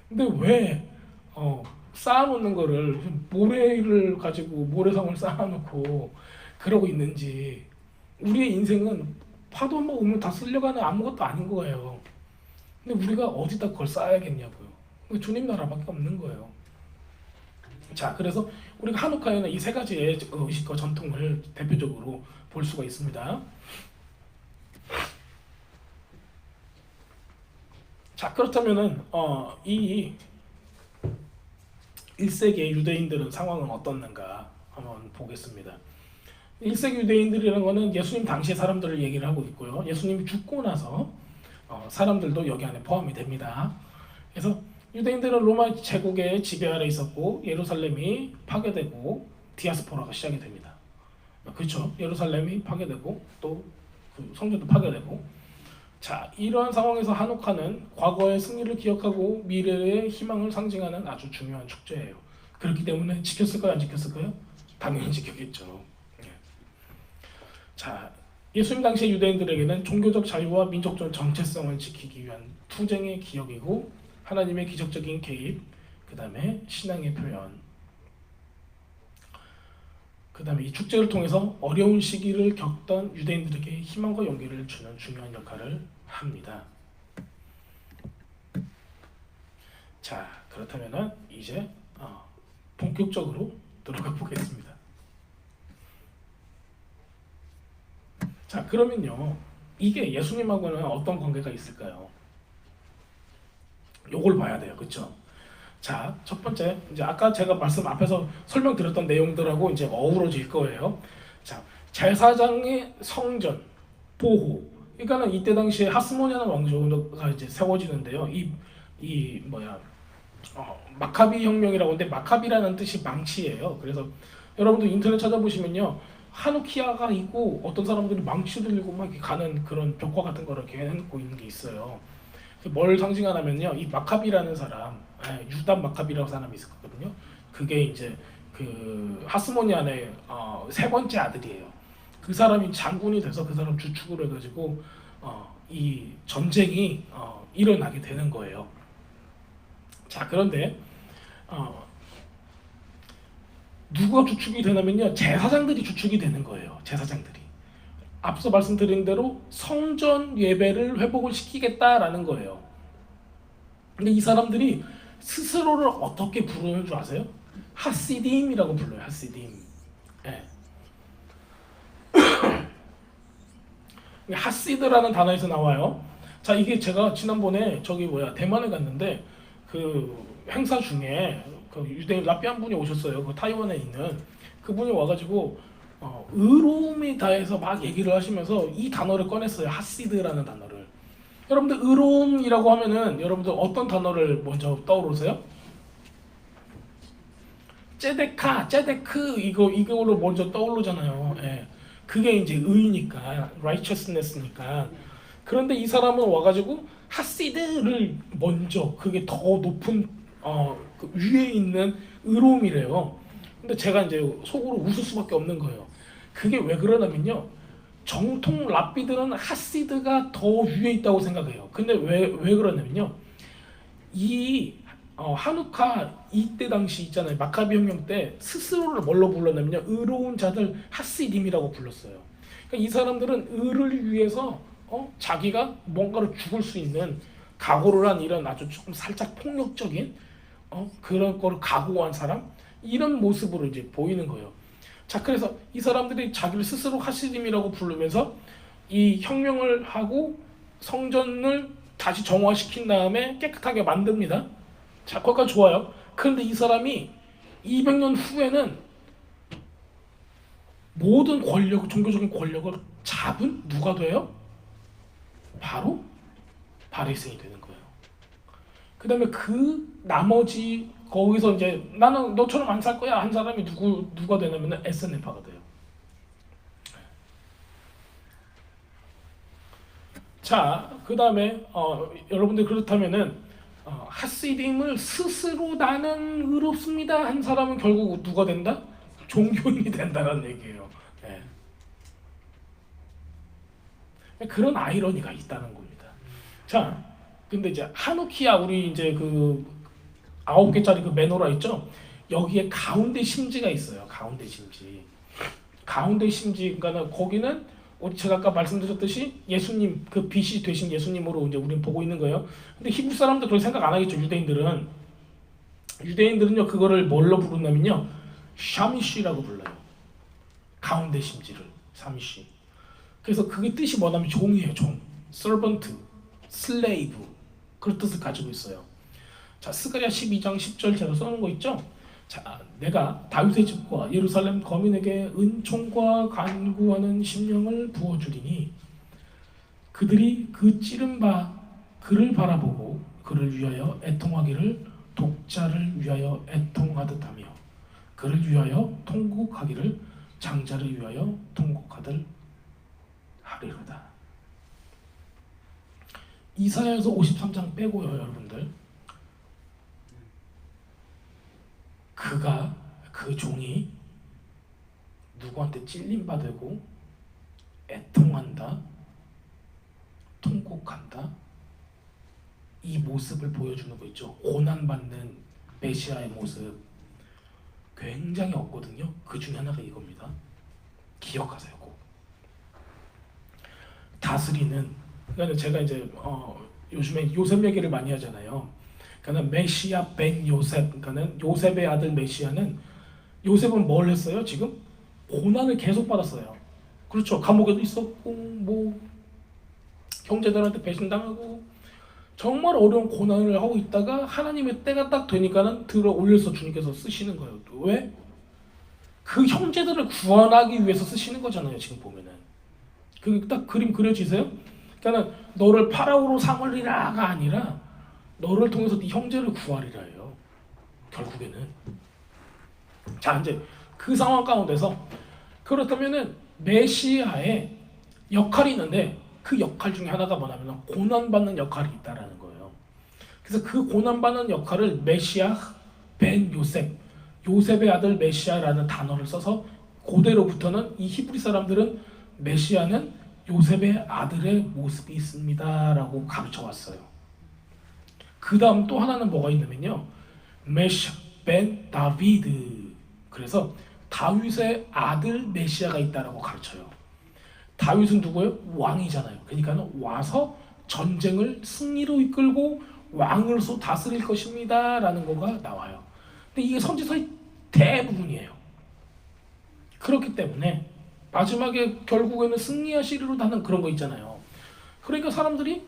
근데 왜 쌓아놓는 거를 모래를 가지고 모래성을 쌓아놓고 그러고 있는지. 우리의 인생은 파도 한 번 오면 다 쓸려가는 아무것도 아닌 거예요. 근데 우리가 어디다 그걸 쌓아야겠냐고요. 주님 나라밖에 없는 거예요. 자, 그래서 우리가 한우카에는 이 세 가지의 의식과 전통을 대표적으로 볼 수가 있습니다. 자, 그렇다면은 이 1세기의 유대인들은 상황은 어떻는가 한번 보겠습니다. 1세기 유대인들이라는 거는 예수님 당시의 사람들을 얘기를 하고 있고요. 예수님이 죽고 나서 사람들도 여기 안에 포함이 됩니다. 그래서 유대인들은 로마 제국의 지배 아래 있었고 예루살렘이 파괴되고 디아스포라가 시작이 됩니다. 그렇죠? 예루살렘이 파괴되고 또 그 성전도 파괴되고. 자, 이러한 상황에서 한우카는 과거의 승리를 기억하고 미래의 희망을 상징하는 아주 중요한 축제예요. 그렇기 때문에 지켰을까요? 안 지켰을까요? 당연히 지켰겠죠. 자, 예수님 당시 유대인들에게는 종교적 자유와 민족적 정체성을 지키기 위한 투쟁의 기억이고 하나님의 기적적인 개입, 그 다음에 신앙의 표현, 그 다음에 이 축제를 통해서 어려운 시기를 겪던 유대인들에게 희망과 용기를 주는 중요한 역할을 합니다. 자, 그렇다면 이제 본격적으로 들어가 보겠습니다. 자, 그러면요, 이게 예수님하고는 어떤 관계가 있을까요? 요걸 봐야 돼요. 그렇죠? 자, 첫 번째, 이제 아까 제가 앞에서 설명드렸던 내용들하고 이제 어우러질 거예요. 자, 제사장의 성전 보호. 그러니까는 이때 당시에 하스모니아는 왕조가 이제 세워지는데요. 마카비 혁명이라고 하는데 마카비라는 뜻이 망치예요. 그래서 여러분들 인터넷 찾아보시면요, 하누키아가 있고 어떤 사람들이 망치를 들고 막 이렇게 가는 그런 벽화 같은 거를 이렇게 해놓고 있는 게 있어요. 뭘 상징하냐면요, 이 마카비라는 사람, 유단 마카비라는 사람이 있었거든요. 그게 이제 그 하스모니안의 세 번째 아들이에요. 그 사람이 장군이 돼서 그 사람 주축으로 해가지고 이 전쟁이 일어나게 되는 거예요. 자, 그런데 누가 주축이 되냐면요, 제사장들이 주축이 되는 거예요. 제사장들이. 앞서 말씀드린 대로 성전 예배를 회복을 시키겠다라는 거예요. 근데 이 사람들이 스스로를 어떻게 부르는 줄 아세요? 하시딤이라고 불러요. 하시딤. 네. 하시드라는 단어에서 나와요. 자, 이게 제가 지난번에 대만에 갔는데 그 행사 중에 그 유대인 라삐안 분이 오셨어요. 그 타이완에 있는 그분이 와가지고 의로움이 다해서 막 얘기를 하시면서 이 단어를 꺼냈어요. 하시드라는 단어를. 여러분들 의로움이라고 하면은 여러분들 어떤 단어를 먼저 떠오르세요? 제데크 이거로 먼저 떠오르잖아요. 예. 그게 이제 의니까 righteousness니까. 그런데 이 사람은 와가지고 하시드를 먼저, 그게 더 높은 그 위에 있는 의로움이래요. 근데 제가 이제 속으로 웃을 수밖에 없는 거예요. 그게 왜 그러냐면요, 정통 랍비들은 하시드가 더 위에 있다고 생각해요. 근데 왜 그러냐면요, 이 하누카 이때 당시 있잖아요. 마카비 혁명 때 스스로를 뭘로 불렀냐면요, 의로운 자들 하시딤이라고 불렀어요. 그러니까 이 사람들은 의를 위해서 자기가 뭔가를 죽을 수 있는 각오를 한 이런 아주 조금 살짝 폭력적인 그런 거를 각오한 사람, 이런 모습으로 이제 보이는 거예요. 자, 그래서 이 사람들이 자기를 스스로 하시딤이라고 부르면서 이 혁명을 하고 성전을 다시 정화시킨 다음에 깨끗하게 만듭니다. 자, 거기까지 좋아요. 그런데 이 사람이 200년 후에는 모든 권력, 종교적인 권력을 잡은 누가 돼요? 바로 바리새인이 되는 거예요. 그 다음에 그 나머지 거기서 이제 나는 너처럼 안 살 거야 한 사람이 누가 되냐면 에스네파가 돼요. 자, 그 다음에 여러분들 그렇다면은 하시딤을 스스로 나는 의롭습니다 한 사람은 결국 누가 된다? 종교인이 된다는 얘기예요. 네. 그런 아이러니가 있다는 겁니다. 자, 근데 이제 하누키야 우리 이제 그 9개짜리 그 메노라 있죠? 여기에 가운데 심지가 있어요. 가운데 심지. 가운데 심지 그러니까 거기는 우리 제가 아까 말씀드렸듯이 예수님 그 빛이 되신 예수님으로 이제 우리는 보고 있는 거예요. 근데 히브리 사람들 그렇게 생각 안 하겠죠. 유대인들은요 그거를 뭘로 부르냐면요 샤미쉬라고 불러요. 가운데 심지를 샤미쉬. 그래서 그게 뜻이 뭐냐면 종이에요. 종, servant, slave 그런 뜻을 가지고 있어요. 자, 스가랴 12장 10절 제가 써놓은 거 있죠? 자, 내가 다윗의 집과 예루살렘 거민에게 은총과 간구하는 심령을 부어주리니 그들이 그 찌른 바 그를 바라보고 그를 위하여 애통하기를 독자를 위하여 애통하듯 하며 그를 위하여 통곡하기를 장자를 위하여 통곡하듯 하리로다. 이사야에서 53장 빼고요, 여러분들. 그 종이 누구한테 찔림받고 애통한다, 통곡한다, 이 모습을 보여주는 거 있죠. 고난받는 메시아의 모습 굉장히 없거든요. 그 중에 하나가 이겁니다. 기억하세요, 꼭. 다스리는, 그러니까 제가 이제 요즘에 요셉 얘기를 많이 하잖아요. 그러니까 메시아 벤 요셉, 그러니까 요셉의 아들 메시아는 요셉은 뭘 했어요? 지금 고난을 계속 받았어요. 그렇죠. 감옥에도 있었고, 뭐 형제들한테 배신당하고 정말 어려운 고난을 하고 있다가 하나님의 때가 딱 되니까는 들어 올려서 주님께서 쓰시는 거예요. 왜? 그 형제들을 구원하기 위해서 쓰시는 거잖아요. 지금 보면은 그 딱 그림 그려지세요? 그러니까 너를 파라오로 삼으리라가 아니라 너를 통해서 네 형제를 구하리라예요. 결국에는. 자, 이제 그 상황 가운데서 그렇다면은 메시아의 역할이 있는데 그 역할 중에 하나가 뭐냐면 고난받는 역할이 있다라는 거예요. 그래서 그 고난받는 역할을 메시아 벤 요셉, 요셉의 아들 메시아라는 단어를 써서 고대로부터는 이 히브리 사람들은 메시아는 요셉의 아들의 모습이 있습니다라고 가르쳐 왔어요. 그 다음 또 하나는 뭐가 있냐면요, 메시아 벤 다비드. 그래서 다윗의 아들 메시아가 있다라고 가르쳐요. 다윗은 누구예요? 왕이잖아요. 그러니까 와서 전쟁을 승리로 이끌고 왕으로서 다스릴 것입니다 라는 거가 나와요. 근데 이게 선지서의 대부분이에요. 그렇기 때문에 마지막에 결국에는 승리하시리로 하는 그런 거 있잖아요. 그러니까 사람들이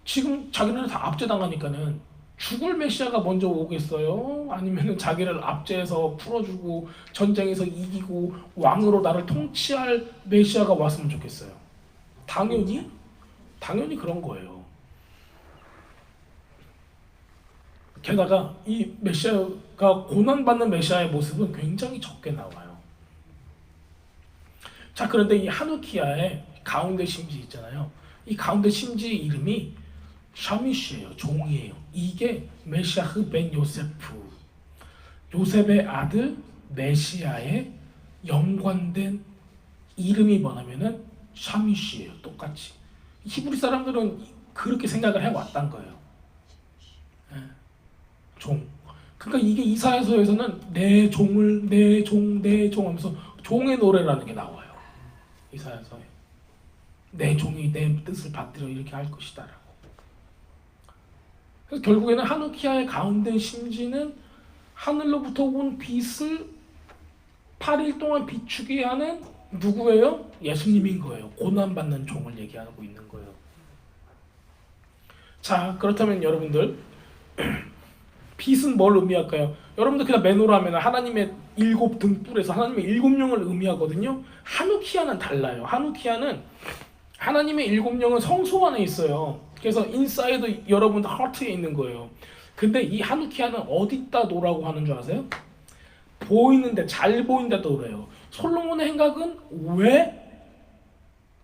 지금 자기네는 다 압제당하니까는 죽을 메시아가 먼저 오겠어요? 아니면 자기를 압제해서 풀어주고 전쟁에서 이기고 왕으로 나를 통치할 메시아가 왔으면 좋겠어요. 당연히 그런 거예요. 게다가 이 메시아가 고난받는 메시아의 모습은 굉장히 적게 나와요. 자, 그런데 이 하누키아의 가운데 심지 있잖아요. 이 가운데 심지의 이름이 샤미시예요. 종이에요. 이게 메시아흐 벤 요세프, 요셉의 아들 메시아의 연관된 이름이 뭐냐면은 샤미시예요. 똑같이. 히브리 사람들은 그렇게 생각을 해왔단 거예요. 종. 그러니까 이게 이사야서에서는 내 종을 내 종 하면서 종의 노래라는 게 나와요. 이사야서에 내 종이 내 뜻을 받들어 이렇게 할 것이다라고. 그래서 결국에는 하누키아의 가운데 심지는 하늘로부터 온 빛을 8일 동안 비추게 하는 누구예요? 예수님인 거예요. 고난받는 종을 얘기하고 있는 거예요. 자, 그렇다면 여러분들 빛은 뭘 의미할까요? 여러분들 그냥 메노라 하면 하나님의 7 등불에서 하나님의 7영을 의미하거든요. 하누키아는 달라요. 하누키아는 하나님의 7영은 성소 안에 있어요. 그래서 인사이드 여러분들 하트에 있는 거예요. 근데 이 하누키아는 어디다 놓으라고 하는 줄 아세요? 보이는데, 잘 보이는 데 놓으래요. 솔로몬의 행각은 왜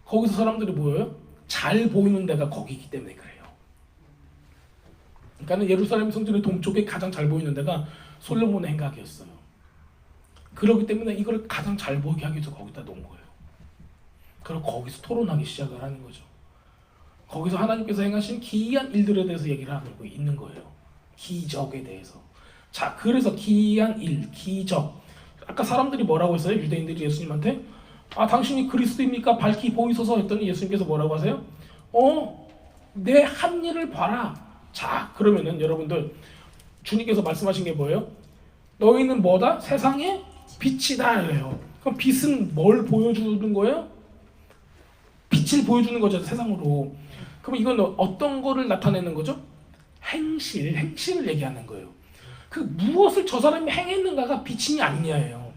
거기서 사람들이 모여요? 잘 보이는 데가 거기이기 때문에 그래요. 그러니까 예루살렘 성전의 동쪽에 가장 잘 보이는 데가 솔로몬의 행각이었어요. 그렇기 때문에 이걸 가장 잘 보이게 하기 위해서 거기다 놓은 거예요. 그리고 거기서 토론하기 시작을 하는 거죠. 거기서 하나님께서 행하신 기이한 일들에 대해서 얘기를 하고 있는 거예요. 기적에 대해서. 자, 그래서 기이한 일, 기적. 아까 사람들이 뭐라고 했어요? 유대인들이 예수님한테 당신이 그리스도입니까? 밝히 보이소서 했더니 예수님께서 뭐라고 하세요? 내 한 일을 봐라. 자, 그러면은 여러분들 주님께서 말씀하신 게 뭐예요? 너희는 뭐다? 세상의 빛이다 이래요. 그럼 빛은 뭘 보여주는 거예요? 빛을 보여주는 거죠, 세상으로. 그럼 이건 어떤 거를 나타내는 거죠? 행실을 얘기하는 거예요. 그 무엇을 저 사람이 행했는가가 빛이 아니냐예요.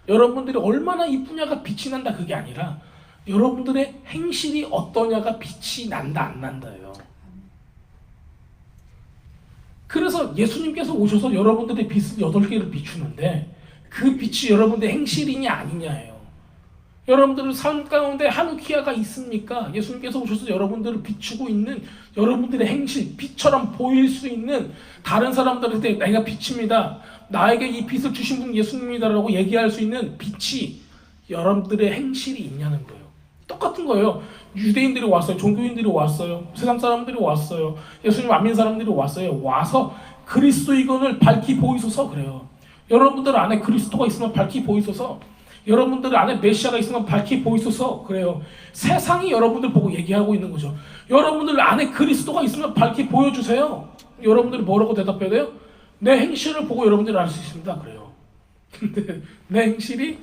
여러분들이 얼마나 이쁘냐가 빛이 난다 그게 아니라 여러분들의 행실이 어떠냐가 빛이 난다 안 난다예요. 그래서 예수님께서 오셔서 여러분들의 빛을 8개를 비추는데 그 빛이 여러분들의 행실이냐 아니냐예요. 여러분들의 삶 가운데 하누키아가 있습니까? 예수님께서 오셔서 여러분들을 비추고 있는 여러분들의 행실, 빛처럼 보일 수 있는 다른 사람들한테 내가 빛입니다. 나에게 이 빛을 주신 분 예수님이다라고 얘기할 수 있는 빛이 여러분들의 행실이 있냐는 거예요. 똑같은 거예요. 유대인들이 왔어요. 종교인들이 왔어요. 세상 사람들이 왔어요. 예수님 안 믿는 사람들이 왔어요. 와서 그리스도이건을 밝히 보이소서 그래요. 여러분들 안에 그리스도가 있으면 밝히 보이소서. 여러분들 안에 메시아가 있으면 밝히 보이소서 그래요. 세상이 여러분들 보고 얘기하고 있는 거죠. 여러분들 안에 그리스도가 있으면 밝히 보여주세요. 여러분들이 뭐라고 대답해야 돼요? 내 행실을 보고 여러분들이 알 수 있습니다 그래요. 근데 내 행실이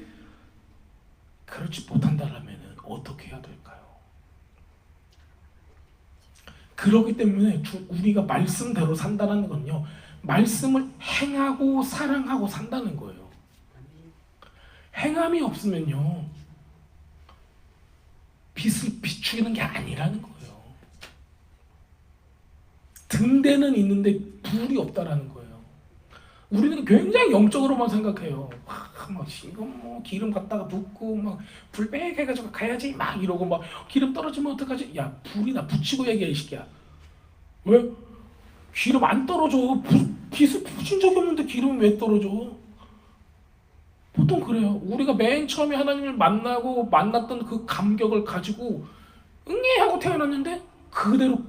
그렇지 못한다면 어떻게 해야 될까요? 그렇기 때문에 우리가 말씀대로 산다는 건요, 말씀을 행하고 사랑하고 산다는 거예요. 행함이 없으면요 빛을 비추는 게 아니라는 거예요. 등대는 있는데 불이 없다라는 거예요. 우리는 굉장히 영적으로만 생각해요. 이거 뭐 기름 갖다가 붓고 막 불백 해가지고 가야지 막 이러고 막 기름 떨어지면 어떡하지? 야, 불이나 붙이고 얘기해 이 새끼야. 왜? 기름 안 떨어져. 빛을 붙인 적이 없는데 기름이 왜 떨어져? 보통 그래요. 우리가 맨 처음에 하나님을 만났던 그 감격을 가지고 응애 하고 태어났는데 그대로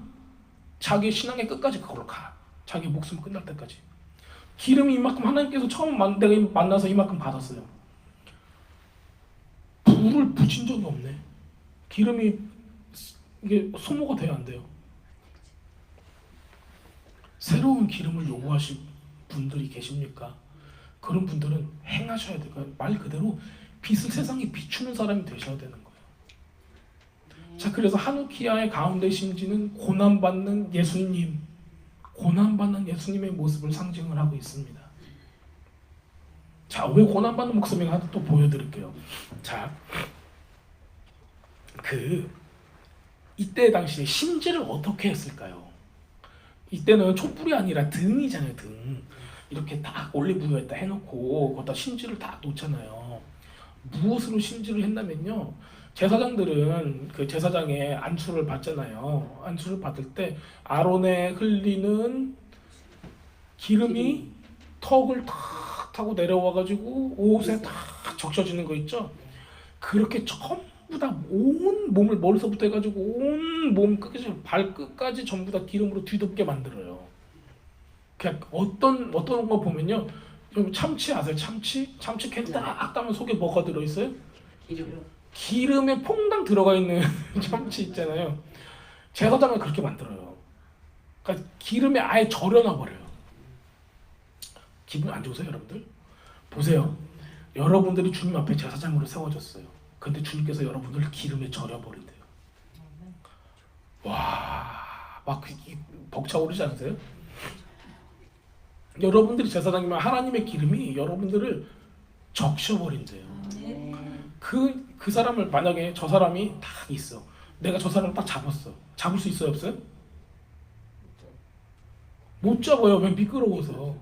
자기 신앙의 끝까지 그걸로 가. 자기 목숨 끝날 때까지. 기름이 이만큼 하나님께서 처음 내가 만나서 이만큼 받았어요. 불을 붙인 적이 없네. 기름이 이게 소모가 돼야 안 돼요. 새로운 기름을 요구하실 분들이 계십니까? 그런 분들은 행하셔야 돼요. 말 그대로 빛을 세상에 비추는 사람이 되셔야 되는 거예요. 자, 그래서 하누키아의 가운데 심지는 고난받는 예수님의 모습을 상징을 하고 있습니다. 자, 왜 고난받는 목숨인가 하나 또 보여드릴게요. 자, 이때 당시에 심지를 어떻게 했을까요? 이때는 촛불이 아니라 등이잖아요. 등. 이렇게 딱 올리브유에다 해놓고 거기다 심지를 다 놓잖아요. 무엇으로 심지를 했냐면요, 제사장들은 그 제사장의 안수를 받잖아요. 안수를 받을 때 아론에 흘리는 기름이 턱을 탁 타고 내려와가지고 옷에 탁 적셔지는 거 있죠. 그렇게 전부 다 온 몸을 머리서부터 해가지고 온 몸 끝까지 발끝까지 전부 다 기름으로 뒤덮게 만들어요. 그냥 어떤 거 보면요, 여러분 참치 아세요? 참치 캔 딱 따면 속에 뭐가 들어있어요? 기름에 퐁당 들어가 있는 참치 있잖아요. 제사장은 그렇게 만들어요. 그러니까 기름에 아예 절여놔 버려요. 기분 안 좋으세요, 여러분들? 보세요. 여러분들이 주님 앞에 제사장으로 세워졌어요. 근데 주님께서 여러분들을 기름에 절여버린대요. 와, 막 벅차오르지 않으세요? 여러분들이 제사장이면 하나님의 기름이 여러분들을 적셔버린대요. 그 사람을 만약에 저 사람이 딱 있어. 내가 저 사람을 딱 잡았어. 잡을 수 있어요, 없어요? 못 잡아요. 왜? 미끄러워서.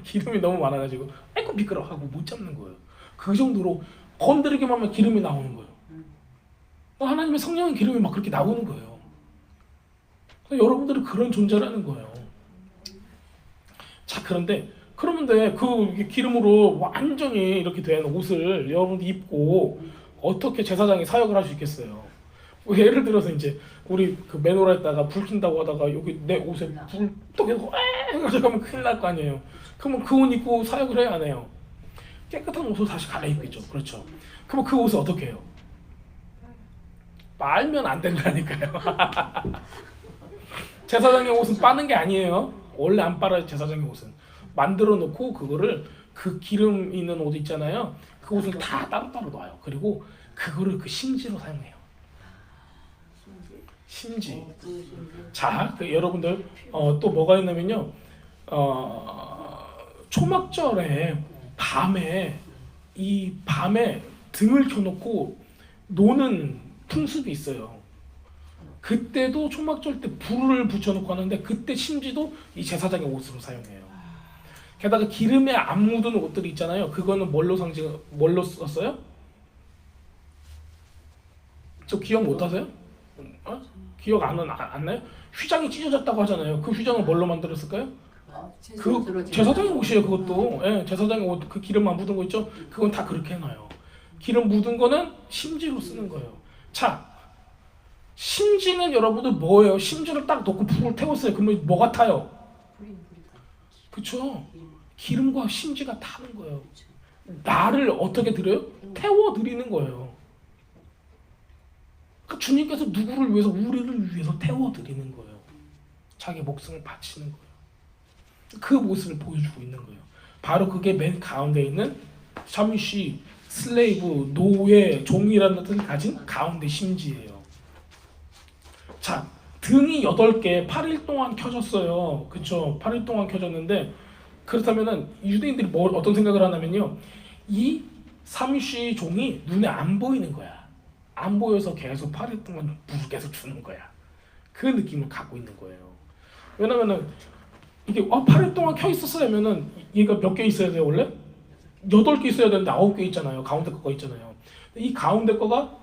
기름이 너무 많아가지고 아이고 미끄러워 하고 못 잡는 거예요. 그 정도로 건드리기만 하면 기름이 나오는 거예요. 하나님의 성령의 기름이 막 그렇게 나오는 거예요. 여러분들은 그런 존재라는 거예요. 자, 그런데 그러면 그 기름으로 완전히 이렇게 된 옷을 여러분들 입고 어떻게 제사장이 사역을 할 수 있겠어요? 예를 들어서 이제 우리 그 메노라에다가 불 킨다고 하다가 여기 내 옷에 불 떠서 가면 큰일 날 거 아니에요. 그러면 그 옷 입고 사역을 해야 안 해요? 깨끗한 옷을 다시 갈아입겠죠. 그렇죠. 그러면 그 옷을 어떻게 해요? 빨면 안 된다니까요. 제사장의 옷은 빠는 게 아니에요. 원래 안 빨아요. 제사장의 옷은 만들어 놓고 그거를 그 기름 있는 옷 있잖아요. 그 옷을 다 따로따로 놔요. 그리고 그거를 그 심지로 사용해요. 심지. 자, 여러분들 또 뭐가 있냐면요. 초막절에 밤에 등을 켜놓고 노는 풍습이 있어요. 그때도 초막절 때 불을 붙여놓고 하는데 그때 심지도 이 제사장의 옷으로 사용해요. 게다가 기름에 안 묻은 옷들이 있잖아요. 그거는 뭘로 썼어요? 저 기억 못 하세요? 기억 안 나요? 휘장이 찢어졌다고 하잖아요. 그 휘장을 뭘로 만들었을까요? 그 제사장의 옷이에요. 그것도 제사장의 옷, 그 기름 안 묻은 거 있죠? 그건 다 그렇게 해놔요. 기름 묻은 거는 심지로 쓰는 거예요. 자, 심지는 여러분들 뭐예요? 심지를 딱 놓고 불을 태웠어요. 그러면 뭐가 타요? 그렇죠? 기름과 심지가 타는 거예요. 나를 어떻게 드려요? 태워 드리는 거예요. 그러니까 주님께서 누구를 위해서? 우리를 위해서 태워 드리는 거예요. 자기 목숨을 바치는 거예요. 그 모습을 보여주고 있는 거예요. 바로 그게 맨 가운데 있는 샤미시, 슬레이브, 노예, 종이라는 뜻을 가진 가운데 심지예요. 자, 등이 8개 8일 동안 켜졌어요. 그렇죠? 8일 동안 켜졌는데 그렇다면은 유대인들이 어떤 생각을 하냐면요. 이 샤미시 종이 눈에 안 보이는 거야. 안 보여서 계속 8일 동안 불을 계속 주는 거야. 그 느낌을 갖고 있는 거예요. 왜냐면은 이게 8일 동안 켜 있었으면은 얘가 몇 개 있어야 돼요, 원래? 8개 있어야 되는데 9개 있잖아요. 가운데 거가 있잖아요. 이 가운데 거가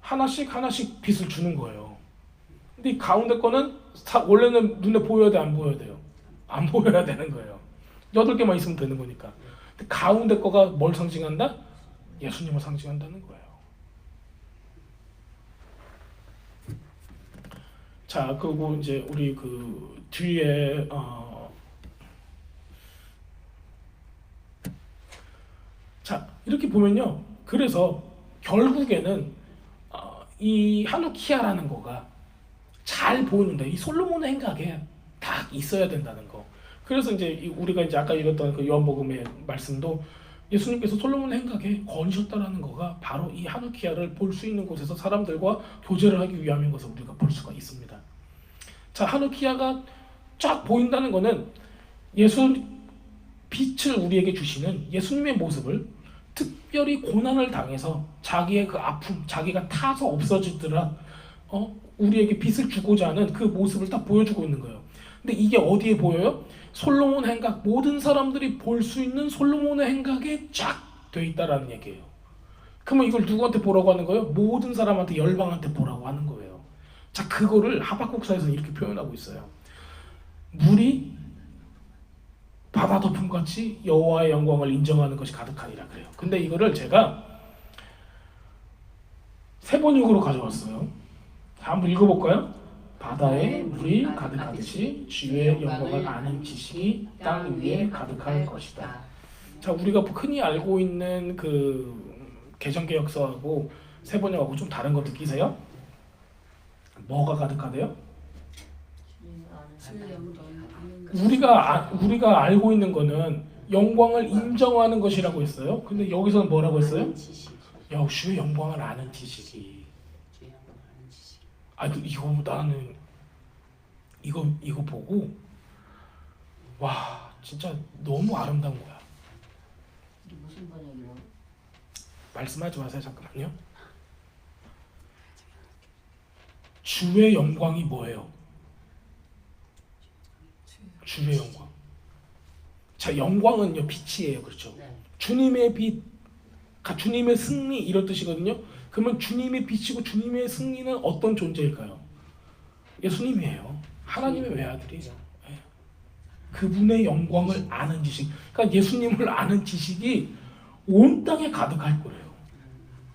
하나씩 빛을 주는 거예요. 근데 이 가운데 거는 원래는 눈에 보여야 돼, 안 보여야 돼요? 안 보여야 되는 거예요. 8개만 있으면 되는 거니까. 근데 가운데 거가 뭘 상징한다? 예수님을 상징한다는 거예요. 자, 그리고 이제 우리 그 뒤에 자, 이렇게 보면요. 그래서 결국에는 이 하누키아라는 거가 잘 보이는데 이 솔로몬의 행각에 딱 있어야 된다는 거. 그래서 이제 우리가 이제 아까 읽었던 그 요한복음의 말씀도 예수님께서 솔로몬의 행각에 거니셨다라는 거가 바로 이 하누키아를 볼 수 있는 곳에서 사람들과 교제를 하기 위함인 것을 우리가 볼 수가 있습니다. 자, 하누키아가 쫙 보인다는 거는 빛을 우리에게 주시는 예수님의 모습을 특별히 고난을 당해서 자기의 그 아픔, 자기가 타서 없어지더라 우리에게 빛을 주고자 하는 그 모습을 딱 보여주고 있는 거예요. 근데 이게 어디에 보여요? 솔로몬 행각, 모든 사람들이 볼 수 있는 솔로몬의 행각에 쫙 돼 있다라는 얘기예요. 그러면 이걸 누구한테 보라고 하는 거예요? 모든 사람한테, 열방한테 보라고 하는 거예요. 자, 그거를 하박국서에서는 이렇게 표현하고 있어요. 물이 바다 덮음같이 여호와의 영광을 인정하는 것이 가득하니라 그래요. 근데 이거를 제가 세번역으로 가져왔어요. 한번 읽어볼까요? 바다에 물이 가득하듯이 주의 영광을 아는 지식이 땅 위에 가득할 것이다. 자, 우리가 흔히 알고 있는 그 개정개혁서하고 세번역하고 좀 다른 거 느끼세요? 뭐가 가득하대요? 우리가 알고 있는 거는 영광을 인정하는 것이라고 했어요. 근데 여기서는 뭐라고 했어요? 주의 영광을 아는 지식이. 나는 이거 보고 와, 진짜 너무 아름다운 거야. 무슨 번역이라고? 말씀하지 마세요. 잠깐만요. 주의 영광이 뭐예요? 주의 영광. 자, 영광은요 빛이에요. 그렇죠? 네. 주님의 빛, 주님의 승리 이런 뜻이거든요. 그러면 주님의 빛이고 주님의 승리는 어떤 존재일까요? 예수님이에요. 하나님의 외아들이에요. 예. 그분의 영광을 아는 지식. 그러니까 예수님을 아는 지식이 온 땅에 가득할 거예요.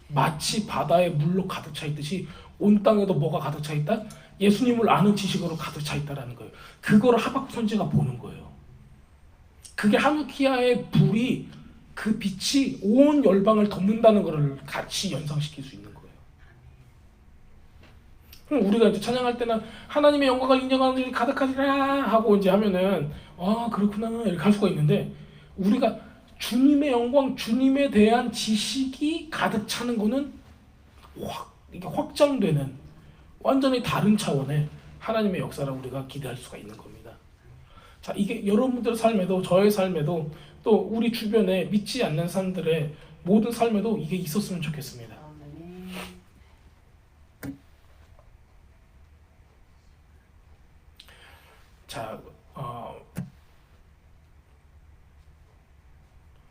마치 바다에 물로 가득 차 있듯이 온 땅에도 뭐가 가득 차 있다? 예수님을 아는 지식으로 가득 차 있다라는 거예요. 그거를 하박국 선지자가 보는 거예요. 그게 하누키아의 불이 그 빛이 온 열방을 덮는다는 것을 같이 연상시킬 수 있는 거예요. 그럼 우리가 이제 찬양할 때는 하나님의 영광을 인정하는 일이 가득하리라 하고 이제 하면은 아 그렇구나 이렇게 할 수가 있는데 우리가 주님의 영광, 주님에 대한 지식이 가득 차는 거는 이게 확장되는 완전히 다른 차원의 하나님의 역사를 우리가 기대할 수가 있는 겁니다. 자, 이게 여러분들 삶에도 저의 삶에도 또 우리 주변에 믿지 않는 사람들의 모든 삶에도 이게 있었으면 좋겠습니다. 자,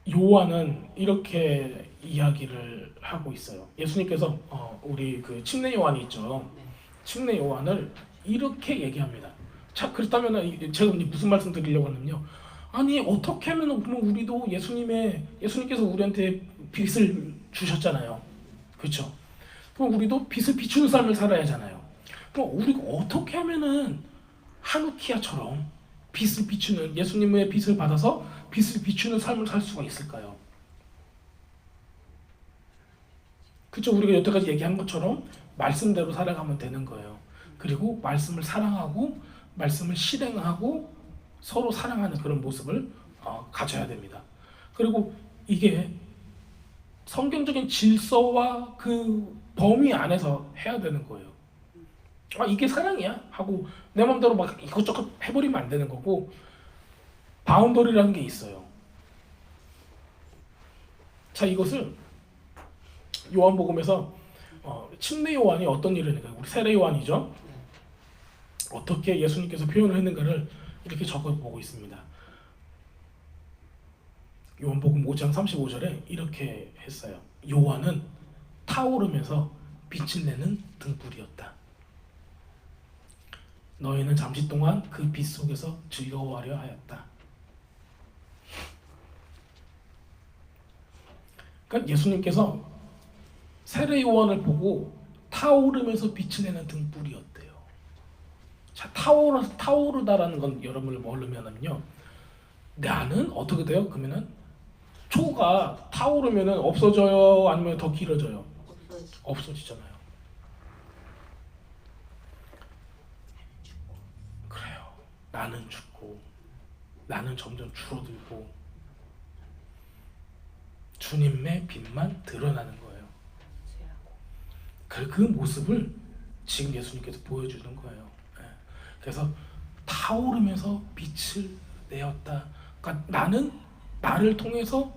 요한은 이렇게 이야기를 하고 있어요. 예수님께서 우리 그 침례 요한이 있죠. 침례 요한을 이렇게 얘기합니다. 자, 그렇다면 제가 무슨 말씀 드리려고 하냐면요. 아니 어떻게 하면 우리도 예수님께서 우리한테 빛을 주셨잖아요. 그렇죠? 그럼 우리도 빛을 비추는 삶을 살아야 하잖아요. 그럼 우리가 어떻게 하면은 하누키아처럼 빛을 비추는 예수님의 빛을 받아서 빛을 비추는 삶을 살 수가 있을까요? 그렇죠? 우리가 여태까지 얘기한 것처럼 말씀대로 살아가면 되는 거예요. 그리고 말씀을 사랑하고 말씀을 실행하고 서로 사랑하는 그런 모습을 가져야 됩니다. 그리고 이게 성경적인 질서와 그 범위 안에서 해야 되는 거예요. 아 이게 사랑이야 하고 내 마음대로 막 이것저것 해버리면 안 되는 거고 바운더리라는 게 있어요. 자 이것을 요한복음에서 침례 요한이 어떤 일을 했는가 우리 세례 요한이죠. 어떻게 예수님께서 표현을 했는가를 이렇게 적어보고 있습니다. 요한복음 5장 35절에 이렇게 했어요. 요한은 타오르면서 빛을 내는 등불이었다. 너희는 잠시 동안 그 빛 속에서 즐거워하려 하였다. 그러니까 예수님께서 세례 요한을 보고 타오르면서 빛을 내는 등불이었대요. 자, 타오르다라는 건 여러분을 뭘로 의미하냐면요. 나는 어떻게 돼요? 그러면은 초가 타오르면은 없어져요? 아니면 더 길어져요? 없어지잖아요. 그래요. 나는 죽고 나는 점점 줄어들고 주님의 빛만 드러나는 거예요. 그 모습을 지금 예수님께서 보여주는 거예요. 그래서 타오르면서 빛을 내었다. 그러니까 나는 나를 통해서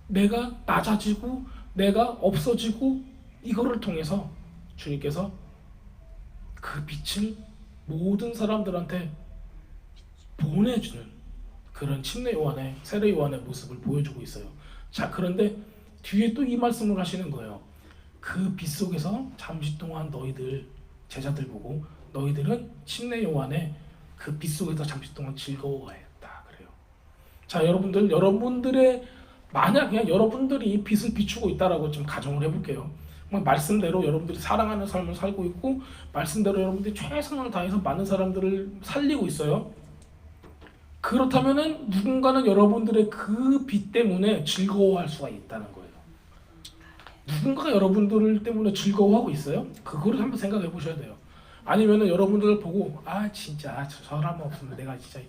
내가 낮아지고 내가 없어지고 이거를 통해서 주님께서 그 빛을 모든 사람들한테 보내주는 그런 침례 요한의 세례 요한의 모습을 보여주고 있어요. 자 그런데 뒤에 또 이 말씀을 하시는 거예요. 그 빛 속에서 잠시 동안 너희들 제자들 보고 너희들은 침례 요한의 그 빛 속에서 잠시 동안 즐거워했다 그래요. 자 여러분들의 만약에 여러분들이 빛을 비추고 있다라고 좀 가정을 해볼게요. 말씀대로 여러분들이 사랑하는 삶을 살고 있고 말씀대로 여러분들이 최선을 다해서 많은 사람들을 살리고 있어요. 그렇다면은 누군가는 여러분들의 그 빛 때문에 즐거워할 수가 있다는 거예요. 누군가가 여러분들 때문에 즐거워하고 있어요? 그거를 한번 생각해 보셔야 돼요. 아니면은 여러분들을 보고 아 진짜 저 사람 없으면 내가 진짜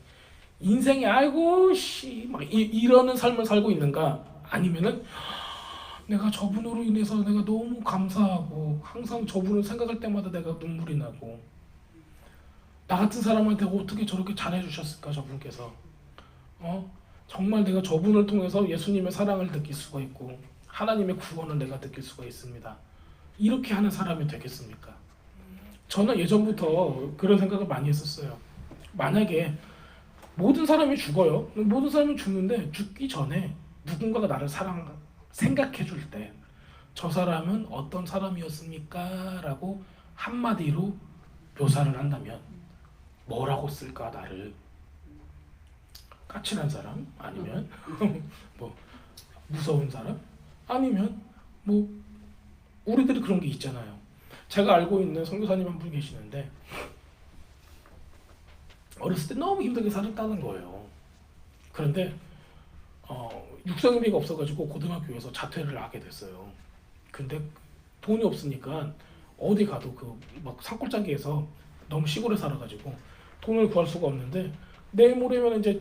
인생이 아이고 씨 막 이러는 삶을 살고 있는가? 아니면은 내가 저분으로 인해서 내가 너무 감사하고 항상 저분을 생각할 때마다 내가 눈물이 나고 나 같은 사람한테 어떻게 저렇게 잘해주셨을까 저분께서 정말 내가 저분을 통해서 예수님의 사랑을 느낄 수가 있고 하나님의 구원을 내가 느낄 수가 있습니다. 이렇게 하는 사람이 되겠습니까? 저는 예전부터 그런 생각을 많이 했었어요. 만약에 모든 사람이 죽어요. 모든 사람이 죽는데 죽기 전에 누군가가 나를 생각해 줄 때 저 사람은 어떤 사람이었습니까? 라고 한마디로 묘사를 한다면 뭐라고 쓸까 나를? 까칠한 사람? 아니면 뭐 무서운 사람? 아니면 뭐 우리들이 그런 게 있잖아요. 제가 알고 있는 선교사님 한 분 계시는데 어렸을 때 너무 힘들게 살았다는 거예요. 그런데 육성회비가 없어가지고 고등학교에서 자퇴를 하게 됐어요. 근데 돈이 없으니까 어디 가도 그 막 산골짜기에서 너무 시골에 살아가지고 돈을 구할 수가 없는데 내일 모레면 이제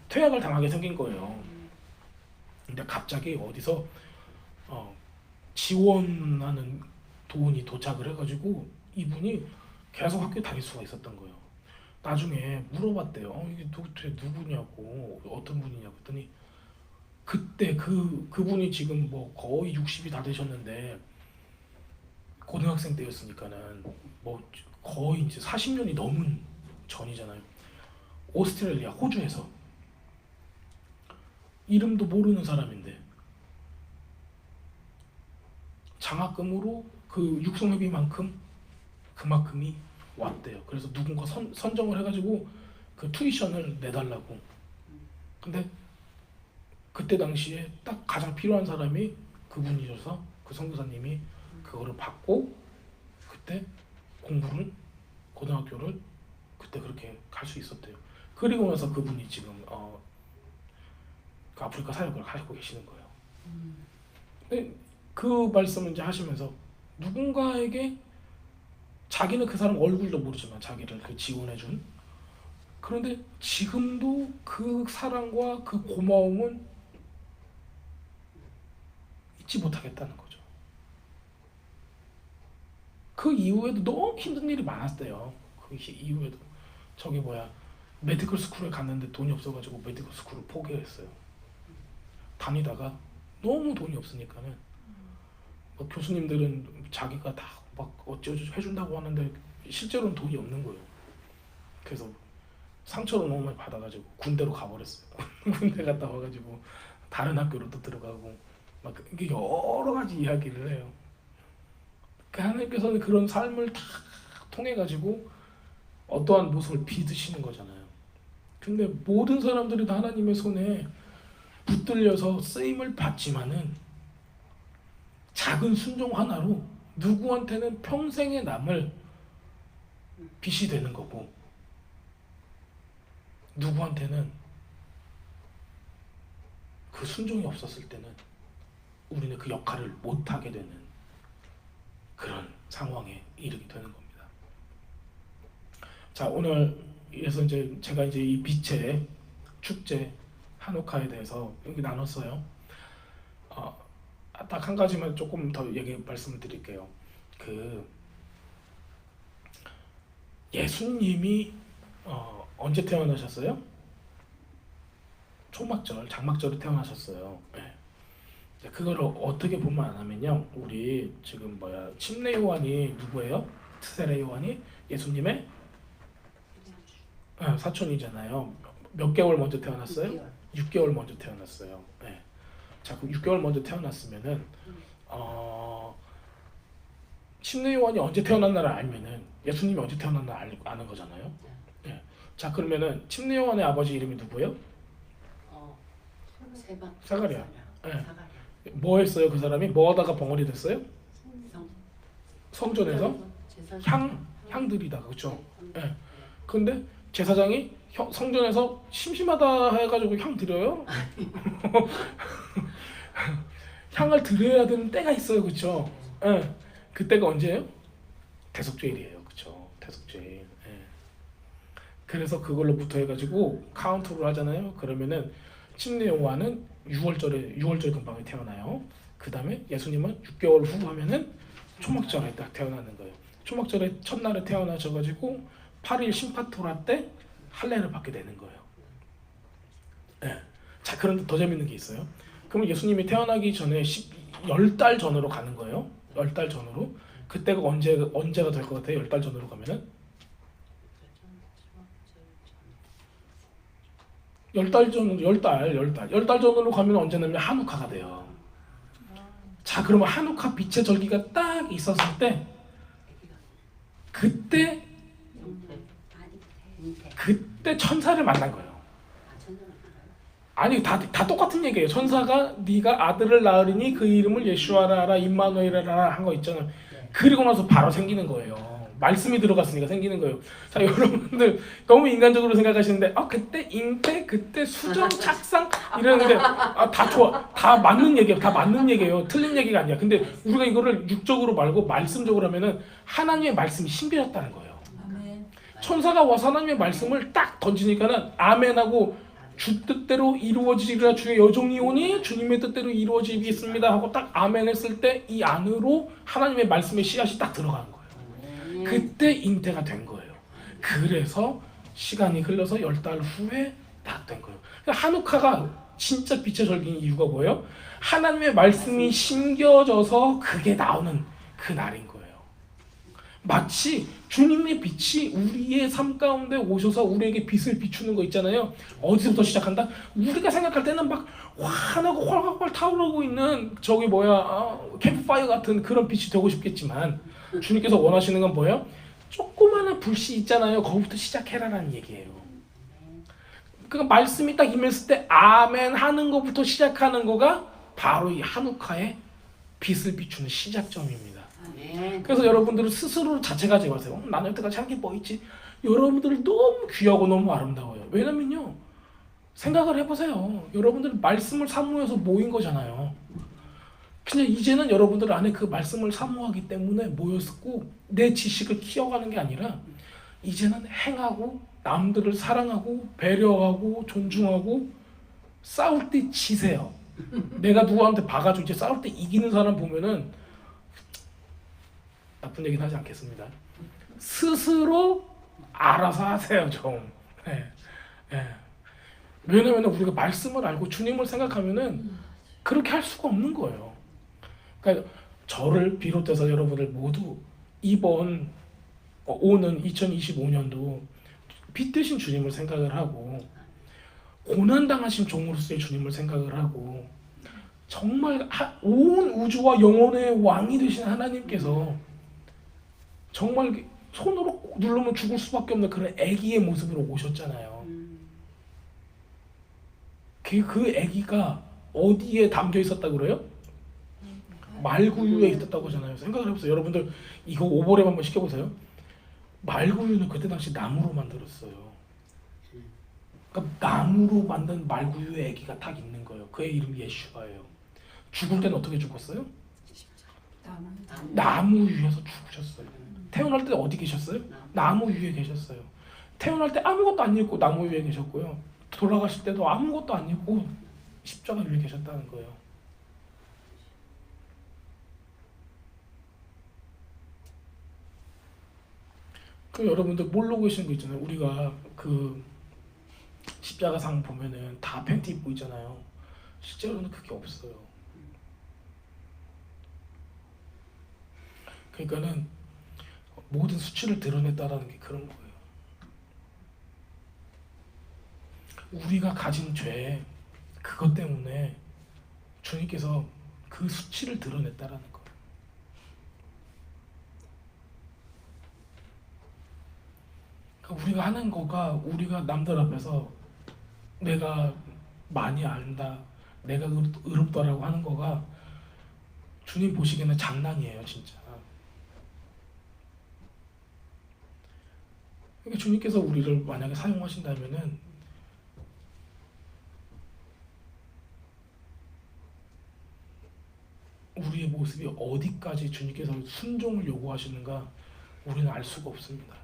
퇴학을 당하게 생긴 거예요. 근데 갑자기 어디서 지원하는 돈이 도착을 해가지고 이분이 계속 학교 다닐 수가 있었던 거예요. 나중에 물어봤대요. 이게 도대체 누구냐고 어떤 분이냐고 했더니 그때 그분이 지금 뭐 거의 60이 다 되셨는데 고등학생 때였으니까는 뭐 거의 이제 40년이 넘은 전이잖아요. 오스트레일리아 호주에서 이름도 모르는 사람인데 장학금으로 그 육성회비만큼 그만큼이 왔대요. 그래서 누군가 선정을 해가지고 그 튜이션을 내달라고. 근데 그때 당시에 딱 가장 필요한 사람이 그분이셔서 그 선교사님이 그거를 받고 그때 공부를 고등학교를 그때 그렇게 갈 수 있었대요. 그리고 나서 그분이 지금 그 아프리카 사역을 하고 계시는 거예요. 근데 그 말씀을 이제 하시면서 누군가에게 자기는 그 사람 얼굴도 모르지만 자기를 그 지원해준 그런데 지금도 그 사랑과 그 고마움은 잊지 못하겠다는 거죠. 그 이후에도 너무 힘든 일이 많았대요. 그 이후에도 저기 메디컬 스쿨에 갔는데 돈이 없어가지고 메디컬 스쿨을 포기했어요. 다니다가 너무 돈이 없으니까는 뭐 교수님들은 자기가 다 막 어쩌고 해준다고 하는데 실제로는 돈이 없는 거예요. 그래서 상처를 너무 많이 받아가지고 군대로 가버렸어요. 군대 갔다 와가지고 다른 학교로 또 들어가고 막 이게 여러 가지 이야기를 해요. 하나님께서는 그런 삶을 다 통해 가지고 어떠한 모습을 빚으시는 거잖아요. 근데 모든 사람들이 다 하나님의 손에 붙들려서 쓰임을 받지만은 작은 순종 하나로 누구한테는 평생에 남을 빚이 되는 거고 누구한테는 그 순종이 없었을 때는 우리는 그 역할을 못하게 되는 그런 상황에 이르게 되는 겁니다. 자, 오늘에서 이제 제가 이제 이 빛의 축제 한우카에 대해서 여기 나눴어요. 딱 한 가지만 조금 더 말씀을 드릴게요. 그 예수님이 언제 태어나셨어요? 초막절, 장막절에 태어나셨어요. 네. 그거를 어떻게 보면 안 하면요, 우리 지금 침례 요한이 누구예요? 트세례 요한이 예수님의 사촌이잖아요. 몇 개월 먼저 태어났어요? 6개월 먼저 태어났어요. 네. 자, 그럼 6개월 먼저 태어났으면은 침례 요한이 언제 태어났나를 알면은 예수님이 언제 태어났나 아는 거잖아요. 네. 자, 그러면은 침례 요한의 아버지 이름이 누구예요? 사가랴. 네. 뭐 했어요? 그 사람이 뭐 하다가 벙어리 됐어요? 성전에서 향들이다, 그렇죠? 네. 근데 제사장이 성전에서 심심하다 해가지고 향 드려요? 향을 드려야 되는 때가 있어요, 그렇죠? 네. 그때가 언제예요? 대속죄일이에요, 그렇죠? 대속죄일. 네. 그래서 그걸로부터 해가지고 카운트를 하잖아요. 그러면은 침례 요한은 6월절 근방에 태어나요. 그 다음에 예수님은 6개월 후 하면은 초막절에 딱 태어나는 거예요. 초막절의 첫날에 태어나셔가지고 8일 심파토라 때 할례를 받게 되는 거예요. 그런데 더 재밌는 게 있어요. 그럼 예수님이 태어나기 전에 10달 전으로 가는 거예요. 10달 전으로. 그때가 언제가 될 것 같아요? 10달 전으로 가면은? 10달 전으로 10달 전으로 가면 언제냐면 한우카가 돼요. 자, 그러면 한우카 빛의 절기가 딱 있었을 때 그때 천사를 만난 거예요. 아니 다 똑같은 얘기예요. 천사가 네가 아들을 낳으리니 그 이름을 예수아라 하라 임마누엘이라 한 거 있잖아요. 그리고 나서 바로 생기는 거예요. 말씀이 들어갔으니까 생기는 거예요. 자, 여러분들 너무 인간적으로 생각하시는데 그때 잉태, 그때 수정, 착상 이러는데 다 좋아. 다 맞는 얘기예요. 다 맞는 얘기예요. 틀린 얘기가 아니야. 근데 우리가 이거를 육적으로 말고 말씀적으로 하면은 하나님의 말씀이 신비했다는 거예요. 아멘. 천사가 와서 하나님의 말씀을 딱 던지니까는 아멘하고 주 뜻대로 이루어지리라 주의 여종이 오니 주님의 뜻대로 이루어지겠습니다 하고 딱 아멘 했을 때 이 안으로 하나님의 말씀의 씨앗이 딱 들어가는 거예요. 그때 잉태가 된 거예요. 그래서 시간이 흘러서 10달 후에 딱 된 거예요. 그러니까 한우카가 진짜 빛의 절기인 이유가 뭐예요? 하나님의 말씀이 심겨져서 그게 나오는 그 날인 거예요. 마치 주님의 빛이 우리의 삶 가운데 오셔서 우리에게 빛을 비추는 거 있잖아요. 어디서부터 시작한다? 우리가 생각할 때는 막 환하고 활활 타오르고 있는 캠프파이어 같은 그런 빛이 되고 싶겠지만 주님께서 원하시는 건 뭐예요? 조그마한 불씨 있잖아요. 거기부터 시작해라라는 얘기예요. 그러니까 말씀이 딱 임했을 때 아멘 하는 것부터 시작하는 거가 바로 이 한우카의 빛을 비추는 시작점입니다. 그래서 여러분들은 스스로 자책하지 마세요. 나는 여태까지 한 게 뭐 있지? 여러분들 너무 귀하고 너무 아름다워요. 왜냐면요, 생각을 해보세요. 여러분들 말씀을 사모해서 모인 거잖아요. 그냥 이제는 여러분들 안에 그 말씀을 사모하기 때문에 모였고 내 지식을 키워가는 게 아니라 이제는 행하고 남들을 사랑하고 배려하고 존중하고 싸울 때 지세요. 내가 누구한테 봐가지고 이제 싸울 때 이기는 사람 보면은 나쁜 얘기는 하지 않겠습니다. 스스로 알아서 하세요 좀. 왜냐면 우리가 말씀을 알고 주님을 생각하면은 그렇게 할 수가 없는 거예요. 그러니까 저를 비롯해서 여러분들 모두 이번 오는 2025년도 빛 대신 주님을 생각을 하고 고난당하신 종으로서의 주님을 생각을 하고 정말 온 우주와 영혼의 왕이 되신 하나님께서 정말 손으로 누르면 죽을 수밖에 없는 그런 아기의 모습으로 오셨잖아요. 그 아기가 어디에 담겨 있었다고 그래요? 말구유에 있었다고 하잖아요. 생각을 해보세요. 여러분들 이거 오버랩 한번 시켜보세요. 말구유는 그때 당시 나무로 만들었어요. 그러니까 나무로 만든 말구유의 아기가 딱 있는 거예요. 그의 이름이 예슈아예요. 죽을 때는 어떻게 죽었어요? 나무 위에서 죽으셨어요. 태어날 때 어디 계셨어요? 나무 위에 계셨어요. 태어날 때 아무것도 안 입고 나무 위에 계셨고요. 돌아가실 때도 아무것도 안 입고 십자가 위에 계셨다는 거예요. 그 여러분들 모르고 계시는 거 있잖아요. 우리가 그 십자가상 보면은 다 팬티 입고 있잖아요. 실제로는 그게 없어요. 그러니까는 모든 수치를 드러냈다라는 게 그런 거예요. 우리가 가진 죄 그것 때문에 주님께서 그 수치를 드러냈다라는 거예요. 그러니까 우리가 하는 거가 우리가 남들 앞에서 내가 많이 안다, 내가 의롭다라고 하는 거가 주님 보시기에는 장난이에요, 진짜. 그러니까 주님께서 우리를 만약에 사용하신다면은 우리의 모습이 어디까지 주님께서 순종을 요구하시는가 우리는 알 수가 없습니다.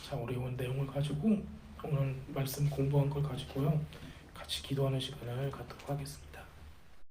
자, 우리 오늘 내용을 가지고 오늘 말씀 공부한 걸 가지고요 같이 기도하는 시간을 갖도록 하겠습니다.